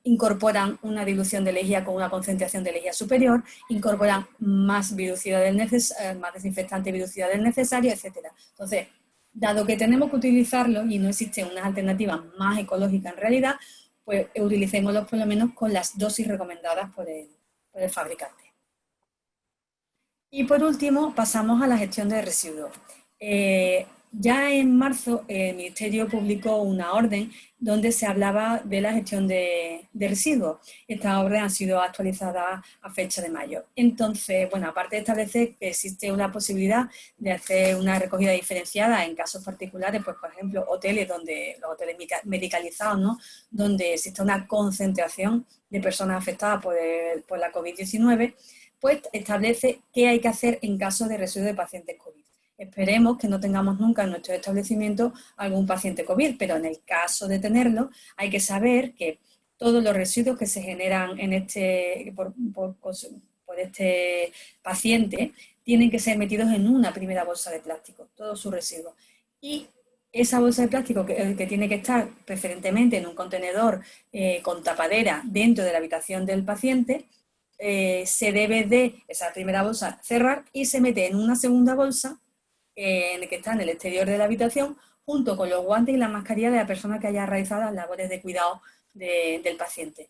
incorporan una dilución de lejía con una concentración de lejía superior, incorporan más más desinfectante y virucidad del necesario, etc. Entonces, dado que tenemos que utilizarlo y no existen unas alternativas más ecológicas en realidad, pues utilicémoslos por lo menos con las dosis recomendadas por el fabricante. Y por último, pasamos a la gestión de residuos. Ya en marzo el Ministerio publicó una orden donde se hablaba de la gestión de residuos. Esta orden ha sido actualizada a fecha de mayo. Entonces, bueno, aparte de establecer que existe una posibilidad de hacer una recogida diferenciada en casos particulares, pues por ejemplo, hoteles los hoteles medicalizados, ¿no?, donde existe una concentración de personas afectadas por la COVID-19, pues establece qué hay que hacer en caso de residuos de pacientes COVID. Esperemos que no tengamos nunca en nuestro establecimiento algún paciente COVID, pero en el caso de tenerlo, hay que saber que todos los residuos que se generan por este paciente tienen que ser metidos en una primera bolsa de plástico, todos sus residuos. Y esa bolsa de plástico que tiene que estar preferentemente en un contenedor con tapadera dentro de la habitación del paciente, se debe de esa primera bolsa cerrar y se mete en una segunda bolsa que está en el exterior de la habitación, junto con los guantes y la mascarilla de la persona que haya realizado las labores de cuidado del paciente.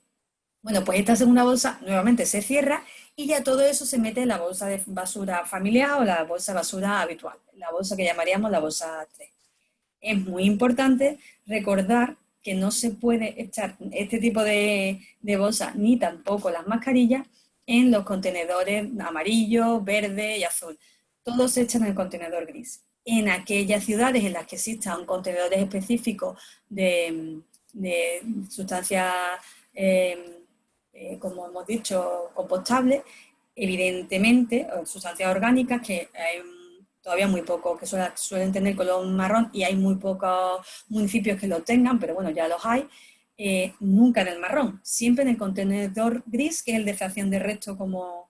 Bueno, pues esta segunda bolsa nuevamente se cierra y ya todo eso se mete en la bolsa de basura familiar o la bolsa de basura habitual, la bolsa que llamaríamos la bolsa 3. Es muy importante recordar que no se puede echar este tipo de bolsas ni tampoco las mascarillas en los contenedores amarillo, verde y azul. Todos se echan en el contenedor gris. En aquellas ciudades en las que existan contenedores específicos de sustancias, como hemos dicho, compostables, evidentemente, sustancias orgánicas, que hay todavía muy pocos que suelen tener color marrón y hay muy pocos municipios que lo tengan, pero bueno, ya los hay. Nunca en el marrón, siempre en el contenedor gris, que es el de fracción de resto, como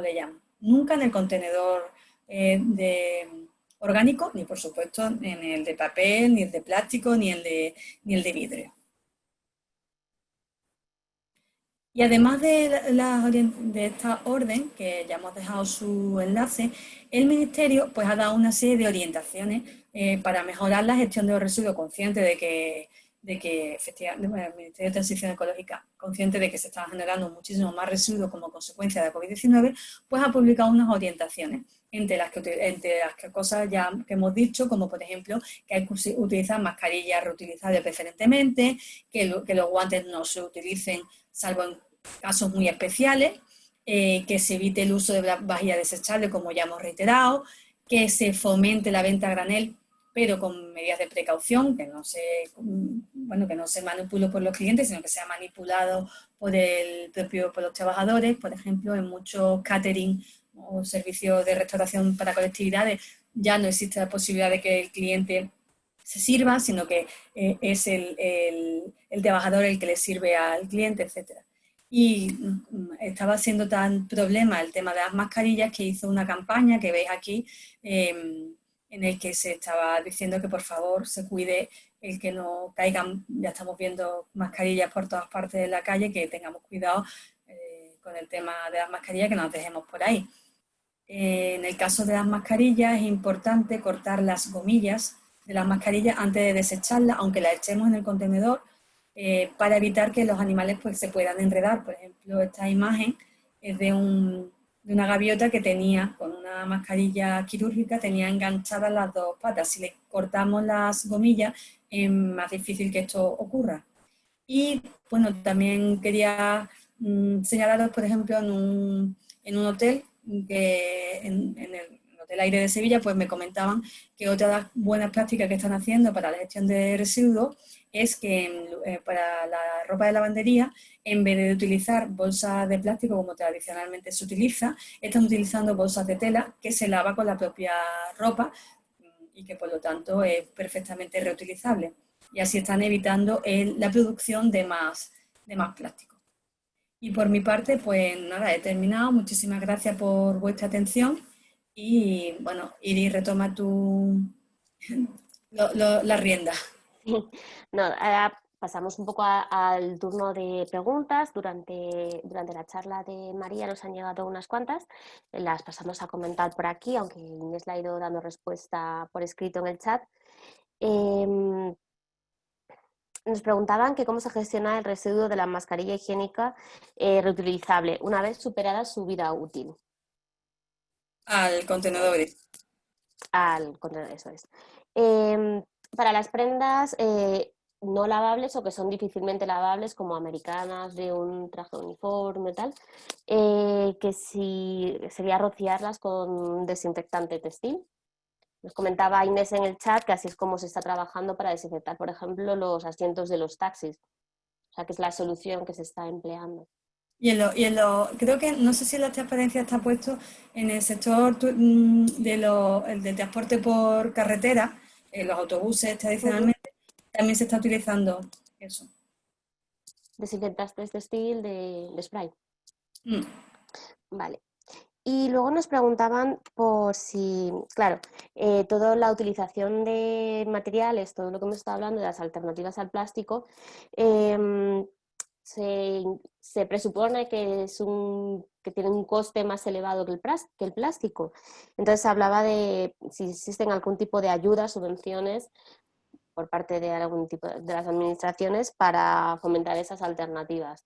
le llaman. Nunca en el contenedor orgánico, ni por supuesto en el de papel, ni el de plástico, ni el de vidrio. Y además de esta orden, que ya hemos dejado su enlace, el Ministerio pues, ha dado una serie de orientaciones para mejorar la gestión de los residuos, consciente de que efectivamente, el Ministerio de Transición Ecológica, consciente de que se están generando muchísimos más residuos como consecuencia de la COVID-19, pues ha publicado unas orientaciones, entre las cosas ya que hemos dicho, como por ejemplo que hay que utilizar mascarillas reutilizables preferentemente, que los guantes no se utilicen salvo en casos muy especiales, que se evite el uso de vajilla desechable, como ya hemos reiterado, que se fomente la venta a granel, pero con medidas de precaución, que no se manipule por los clientes, sino que sea manipulado por los trabajadores. Por ejemplo, en muchos catering o servicios de restauración para colectividades ya no existe la posibilidad de que el cliente se sirva, sino que es el trabajador el que le sirve al cliente, etc. y estaba siendo tan problema el tema de las mascarillas que hizo una campaña que veis aquí, en el que se estaba diciendo que por favor se cuide el que no caigan, ya estamos viendo mascarillas por todas partes de la calle, que tengamos cuidado con el tema de las mascarillas, que no nos dejemos por ahí. En el caso de las mascarillas es importante cortar las gomillas de las mascarillas antes de desecharlas, aunque las echemos en el contenedor, para evitar que los animales pues, se puedan enredar. Por ejemplo, esta imagen es de una gaviota que tenía, con una mascarilla quirúrgica, tenía enganchadas las dos patas. Si le cortamos las gomillas, es más difícil que esto ocurra. Y bueno, también quería señalaros, por ejemplo, en un hotel, que en el Hotel Aire de Sevilla, pues me comentaban que otra de las buenas prácticas que están haciendo para la gestión de residuos es que para la ropa de lavandería, en vez de utilizar bolsas de plástico como tradicionalmente se utiliza, están utilizando bolsas de tela que se lava con la propia ropa y que por lo tanto es perfectamente reutilizable. Y así están evitando la producción de más plástico. Y por mi parte, pues nada, he terminado. Muchísimas gracias por vuestra atención y bueno, Iris, retoma la rienda. No, ahora pasamos un poco al turno de preguntas. Durante la charla de María nos han llegado unas cuantas, las pasamos a comentar por aquí, aunque Inés le ha ido dando respuesta por escrito en el chat. Nos preguntaban que cómo se gestiona el residuo de la mascarilla higiénica reutilizable una vez superada su vida útil. Al contenedor gris. Al contenedor, eso es. Para las prendas no lavables o que son difícilmente lavables, como americanas de un traje uniforme, tal, que si sería rociarlas con desinfectante textil. Nos comentaba Inés en el chat que así es como se está trabajando para desinfectar, por ejemplo, los asientos de los taxis. O sea, que es la solución que se está empleando. Creo que, no sé si la transparencia está puesto en el sector el del transporte por carretera, los autobuses tradicionalmente, también se está utilizando eso. Desinfectantes textil de spray. Mm. Vale. Y luego nos preguntaban por si, claro, toda la utilización de materiales, todo lo que hemos estado hablando de las alternativas al plástico, se presupone que que tiene un coste más elevado que el plástico. Entonces se hablaba de si existen algún tipo de ayudas, subvenciones por parte de algún tipo de las administraciones para fomentar esas alternativas.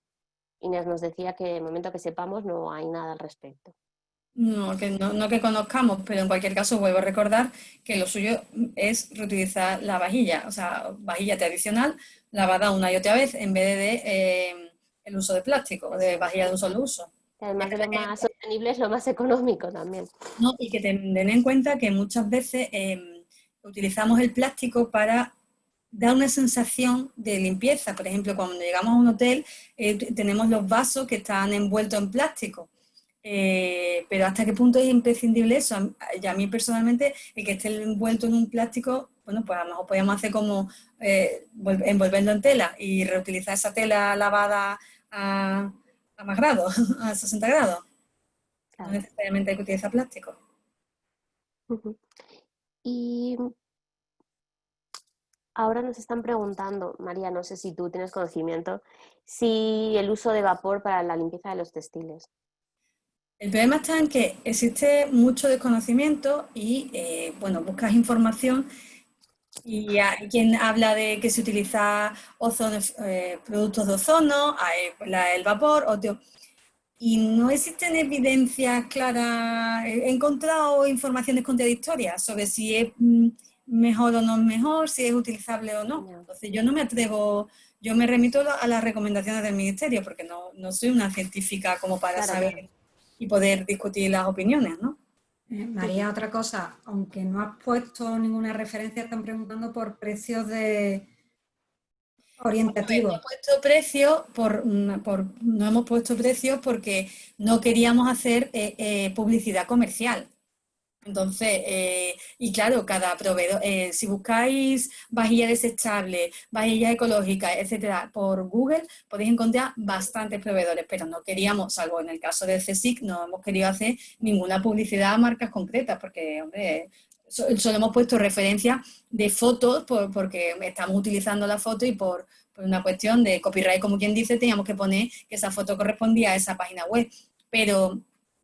Inés nos decía que de momento que sepamos no hay nada al respecto. No, no que conozcamos, pero en cualquier caso vuelvo a recordar que lo suyo es reutilizar la vajilla, o sea, vajilla tradicional, lavada una y otra vez, en vez de el uso de plástico, de vajilla de un solo uso. Que además de lo más sostenible es lo más económico también. No, y que ten en cuenta que muchas veces utilizamos el plástico para dar una sensación de limpieza. Por ejemplo, cuando llegamos a un hotel tenemos los vasos que están envueltos en plástico. Pero ¿hasta qué punto es imprescindible eso? A mí personalmente, el que esté envuelto en un plástico, bueno, pues a lo mejor podríamos hacer como envolverlo en tela y reutilizar esa tela lavada a más grados, a 60 grados. Claro. No necesariamente hay que utilizar plástico. Y ahora nos están preguntando, María, no sé si tú tienes conocimiento, si el uso de vapor para la limpieza de los textiles. El problema está en que existe mucho desconocimiento y, bueno, buscas información y hay quien habla de que se utiliza ozono, productos de ozono, el vapor, y no existen evidencias claras. He encontrado informaciones contradictorias sobre si es mejor o no es mejor, si es utilizable o no. Entonces yo no me atrevo, yo me remito a las recomendaciones del Ministerio porque no soy una científica como para saber y poder discutir las opiniones, ¿no? María, otra cosa, aunque no has puesto ninguna referencia, están preguntando por precios de orientativos. No hemos puesto precios porque no queríamos hacer publicidad comercial. Entonces, y claro, cada proveedor, si buscáis vajilla desechable, vajillas ecológicas, etcétera, por Google, podéis encontrar bastantes proveedores, pero no queríamos, salvo en el caso del CSIC, no hemos querido hacer ninguna publicidad a marcas concretas, porque, hombre, solo hemos puesto referencia de fotos, porque estamos utilizando la foto y por una cuestión de copyright, como quien dice, teníamos que poner que esa foto correspondía a esa página web, pero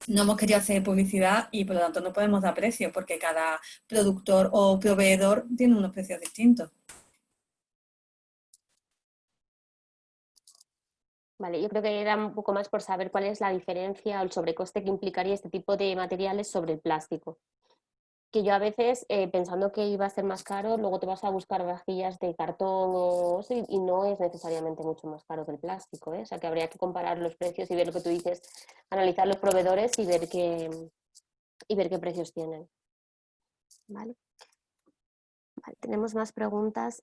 no hemos querido hacer publicidad y por lo tanto no podemos dar precios porque cada productor o proveedor tiene unos precios distintos. Vale, yo creo que era un poco más por saber cuál es la diferencia o el sobrecoste que implicaría este tipo de materiales sobre el plástico. Que yo a veces, pensando que iba a ser más caro, luego te vas a buscar vajillas de cartón y no es necesariamente mucho más caro que el plástico, ¿eh? O sea que habría que comparar los precios y ver lo que tú dices, analizar los proveedores y ver qué precios tienen. ¿Vale? Vale, tenemos más preguntas.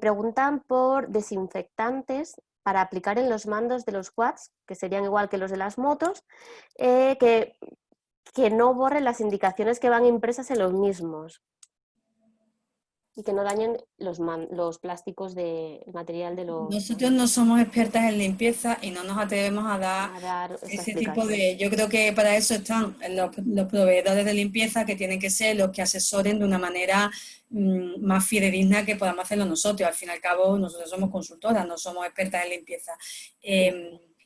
Preguntan por desinfectantes para aplicar en los mandos de los quads, que serían igual que los de las motos, que no borren las indicaciones que van impresas en los mismos y que no dañen los plásticos del material de los... Nosotros no somos expertas en limpieza y no nos atrevemos a dar esta ese explicación. tipo de... Yo creo que para eso están los proveedores de limpieza, que tienen que ser los que asesoren de una manera más fidedigna que podamos hacerlo nosotros. Al fin y al cabo, nosotros somos consultoras, no somos expertas en limpieza.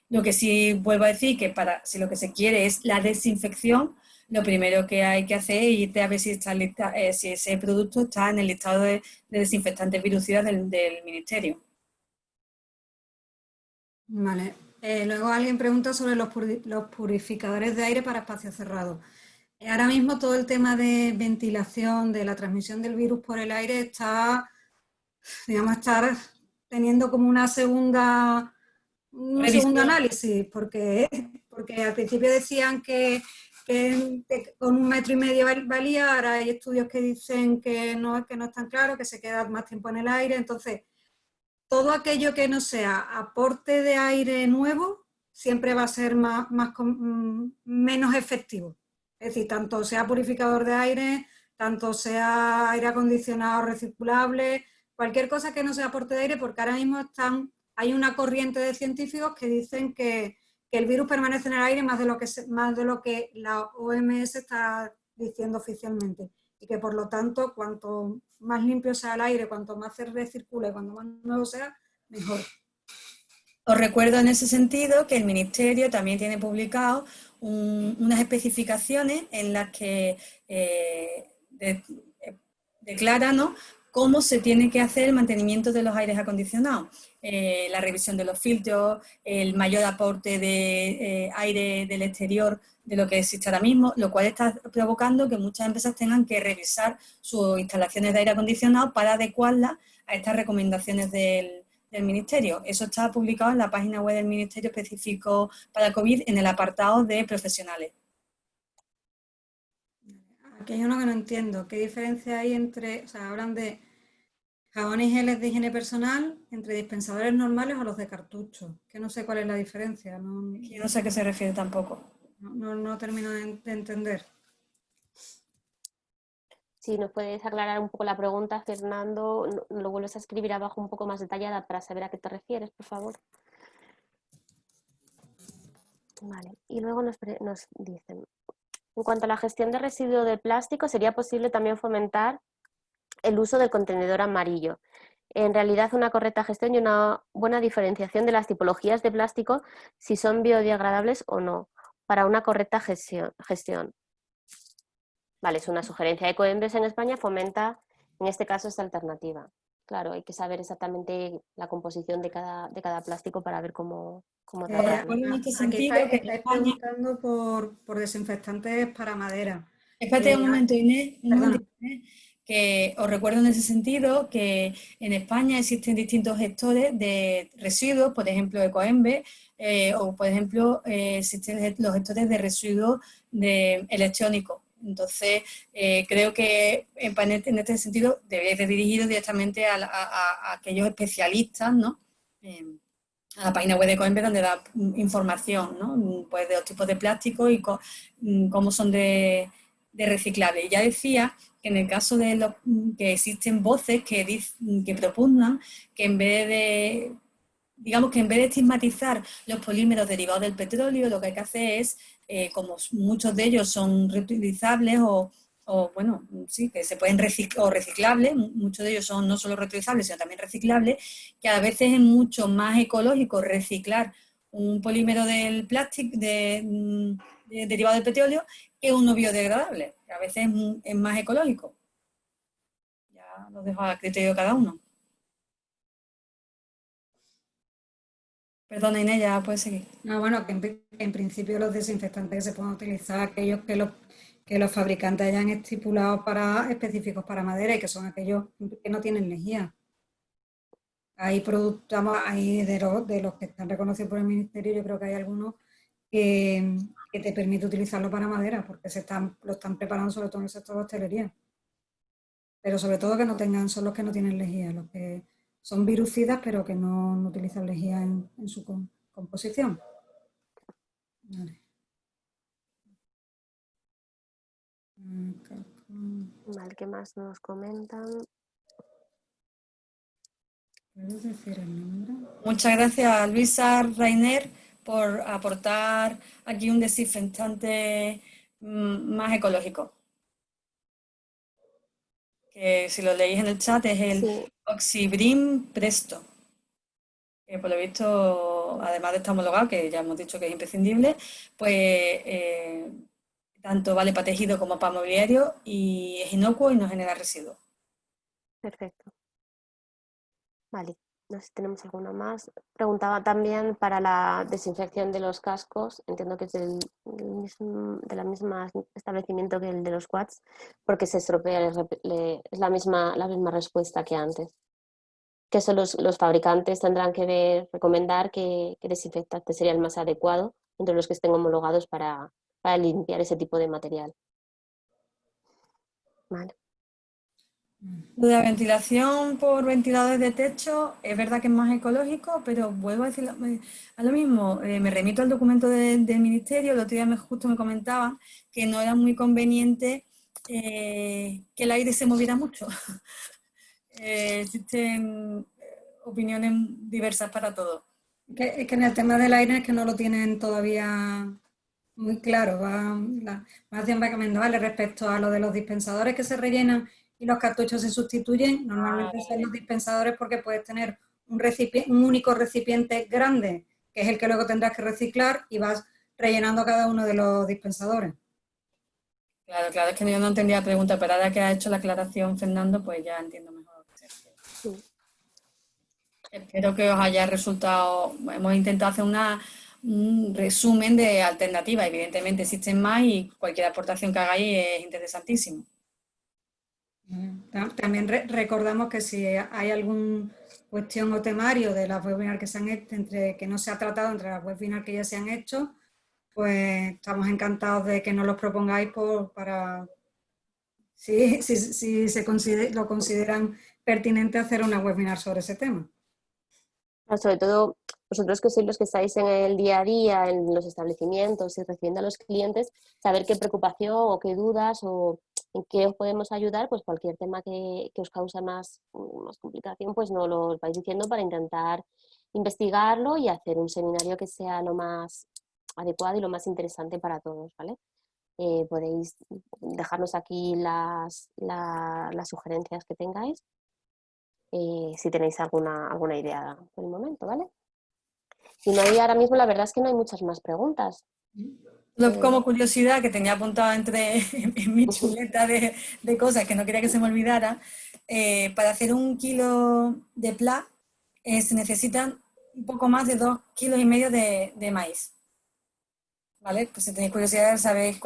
Lo que sí vuelvo a decir, que si lo que se quiere es la desinfección, lo primero que hay que hacer es irte a ver si ese producto está en el listado de desinfectantes virucidas del Ministerio. Vale. Luego alguien pregunta sobre los purificadores de aire para espacios cerrados. Ahora mismo todo el tema de ventilación, de la transmisión del virus por el aire está, digamos, teniendo como un segundo análisis, porque al principio decían que con 1,5 metros valía, ahora hay estudios que dicen que no es tan claro, que se queda más tiempo en el aire. Entonces, todo aquello que no sea aporte de aire nuevo siempre va a ser menos efectivo. Es decir, tanto sea purificador de aire, tanto sea aire acondicionado recirculable, cualquier cosa que no sea aporte de aire, porque ahora mismo hay una corriente de científicos que dicen que el virus permanece en el aire más de lo que la OMS está diciendo oficialmente, y que por lo tanto cuanto más limpio sea el aire, cuanto más se recircule, cuanto más nuevo sea, mejor. Os recuerdo en ese sentido que el Ministerio también tiene publicado unas especificaciones en las que declara, ¿no?, cómo se tiene que hacer el mantenimiento de los aires acondicionados, la revisión de los filtros, el mayor aporte de aire del exterior de lo que existe ahora mismo, lo cual está provocando que muchas empresas tengan que revisar sus instalaciones de aire acondicionado para adecuarlas a estas recomendaciones del Ministerio. Eso está publicado en la página web del Ministerio específico para COVID en el apartado de profesionales. Aquí hay uno que no entiendo. ¿Qué diferencia hay entre, o sea, hablan de jabones y geles de higiene personal entre dispensadores normales o los de cartucho? Que no sé cuál es la diferencia. Yo no sé a qué se refiere tampoco. No termino de entender. Si nos puedes aclarar un poco la pregunta, Fernando, lo vuelves a escribir abajo un poco más detallada para saber a qué te refieres, por favor. Vale, y luego nos dicen, en cuanto a la gestión de residuos de plástico, ¿sería posible también fomentar el uso del contenedor amarillo? En realidad, una correcta gestión y una buena diferenciación de las tipologías de plástico, si son biodegradables o no, para una correcta gestión. Vale, es una sugerencia. Ecoembes en España fomenta, en este caso, esta alternativa. Claro, hay que saber exactamente la composición de cada plástico para ver cómo tratarlo. Aquí estáis preguntando por desinfectantes para madera. Espérate un momento, Inés, que os recuerdo en ese sentido que en España existen distintos gestores de residuos, por ejemplo, Ecoembes, o por ejemplo, existen los gestores de residuos electrónicos. Entonces, creo que en este sentido deberíais de dirigiros directamente a aquellos especialistas, ¿no?, a la página web de Ecoembes, donde da información, ¿no? Pues de los tipos de plástico y cómo son de reciclables. Y ya decía que en el caso de los que existen voces que propugnan que en vez de, digamos que en vez de estigmatizar los polímeros derivados del petróleo, lo que hay que hacer es, como muchos de ellos son reutilizables bueno, sí, que se pueden reciclar o reciclables, muchos de ellos son no solo reutilizables, sino también reciclables, que a veces es mucho más ecológico reciclar un polímero del plástico derivado del petróleo que uno biodegradable, que a veces es más ecológico. Ya lo dejo a criterio de cada uno. Perdona, Inés, ya puedes seguir. No, bueno, que en principio los desinfectantes que se pueden utilizar, aquellos que los fabricantes hayan estipulado específicos para madera y que son aquellos que no tienen lejía. Hay productos, hay de los que están reconocidos por el Ministerio, yo creo que hay algunos que te permite utilizarlo para madera, porque lo están preparando sobre todo en el sector de hostelería. Pero sobre todo que no tengan, son los que no tienen lejía, los que son virucidas pero que no utilizan lejía en su composición. Vale. Vale, ¿qué más nos comentan? ¿Puedes decir el nombre? Muchas gracias, Luisa Rainer, por aportar aquí un desinfectante más ecológico. Que si lo leéis en el chat es el Oxibrin Presto. Que por lo visto, además de estar homologado, que ya hemos dicho que es imprescindible, pues tanto vale para tejido como para mobiliario y es inocuo y no genera residuos. Perfecto. Vale, no sé si tenemos alguna más. Preguntaba también para la desinfección de los cascos, entiendo que es del mismo establecimiento que el de los quads, porque se estropea, es la misma respuesta que antes. Que eso los fabricantes tendrán que recomendar qué desinfectante sería el más adecuado entre los que estén homologados para limpiar ese tipo de material. Vale. La ventilación por ventiladores de techo es verdad que es más ecológico, pero vuelvo a decir a lo mismo. Me remito al documento del Ministerio. El otro día justo me comentaban que no era muy conveniente que el aire se moviera mucho. Existen opiniones diversas para todo. Es que en el tema del aire es que no lo tienen todavía muy claro. Más bien recomendable respecto a lo de los dispensadores que se rellenan y los cartuchos se sustituyen. Normalmente son los dispensadores porque puedes tener un único recipiente grande, que es el que luego tendrás que reciclar y vas rellenando cada uno de los dispensadores. Claro, es que yo no entendía la pregunta, pero ahora que ha hecho la aclaración Fernando, pues ya entiendo mejor. Sí. Espero que os haya resultado. Hemos intentado hacer un resumen de alternativas. Evidentemente existen más y cualquier aportación que hagáis es interesantísimo. También recordamos que si hay alguna cuestión o temario de las webinars que se han hecho, que no se ha tratado entre las webinars que ya se han hecho, pues estamos encantados de que nos los propongáis para si lo consideran pertinente hacer una webinar sobre ese tema. Sobre todo vosotros que sois los que estáis en el día a día, en los establecimientos y recibiendo a los clientes, saber qué preocupación o qué dudas o en qué os podemos ayudar, pues cualquier tema que os cause más complicación, pues nos lo vais diciendo para intentar investigarlo y hacer un seminario que sea lo más adecuado y lo más interesante para todos, ¿vale? Podéis dejarnos aquí las sugerencias que tengáis, si tenéis alguna idea por el momento, ¿vale? Y no hay ahora mismo, la verdad es que no hay muchas más preguntas. Como curiosidad que tenía apuntado en mi chuleta de cosas que no quería que se me olvidara, para hacer 1 kilo de pla se necesitan un poco más de 2,5 kilos de maíz. ¿Vale? Pues si tenéis curiosidad sabéis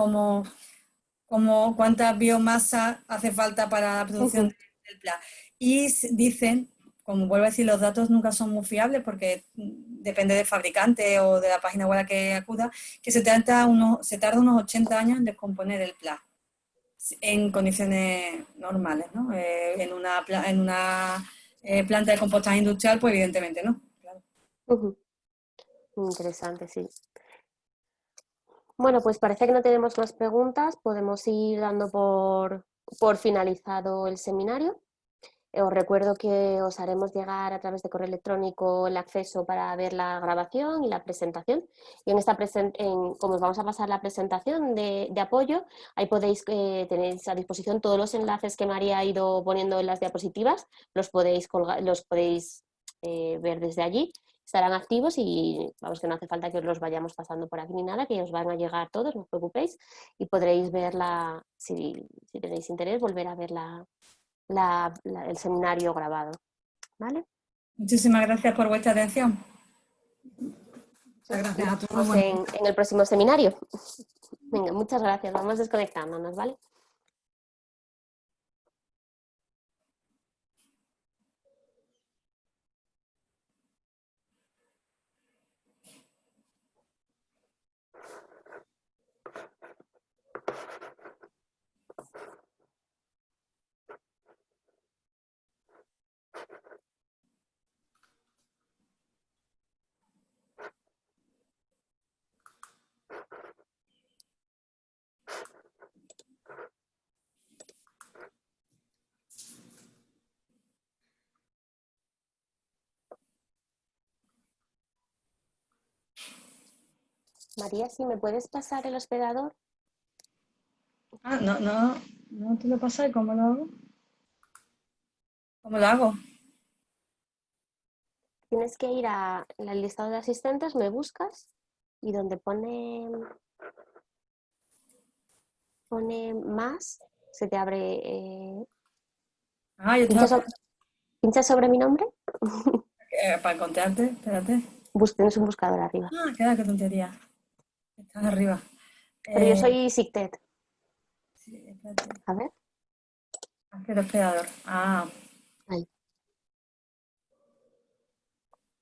cuánta biomasa hace falta para la producción del pla. Y dicen, como vuelvo a decir, los datos nunca son muy fiables porque depende del fabricante o de la página web a la que acuda, que se tarda unos 80 años en descomponer el pla en condiciones normales, ¿no? En una planta de compostaje industrial, pues evidentemente no. Claro. Interesante, sí. Bueno, pues parece que no tenemos más preguntas. Podemos ir dando por finalizado el seminario. Os recuerdo que os haremos llegar a través de correo electrónico el acceso para ver la grabación y la presentación. Y como os vamos a pasar la presentación de apoyo, ahí tenéis a disposición todos los enlaces que María ha ido poniendo en las diapositivas, los podéis ver desde allí. Estarán activos y vamos, que no hace falta que os los vayamos pasando por aquí ni nada, que os van a llegar todos, no os preocupéis, y podréis verla, si tenéis interés, volver a ver el seminario grabado. ¿Vale? Muchísimas gracias por vuestra atención. Muchas gracias a Nos todos. vemos en el próximo seminario. Venga, muchas gracias. Vamos desconectándonos, ¿vale? María, si me puedes pasar el hospedador. Ah, no te lo pasas. ¿Cómo lo hago? ¿Cómo lo hago? Tienes que ir al listado de asistentes, me buscas y donde pone más, se te abre. Ah, yo estaba Pincha sobre mi nombre, para encontrarte, espérate. tienes un buscador arriba. Ah, qué tontería. Estás arriba. Pero yo soy SICTED. Sí, espérate. A ver. Hacer hospedador. Ah. Ahí.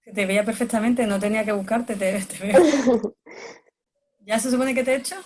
Te veía perfectamente, no tenía que buscarte, te veo. ¿Ya se supone que te he hecho?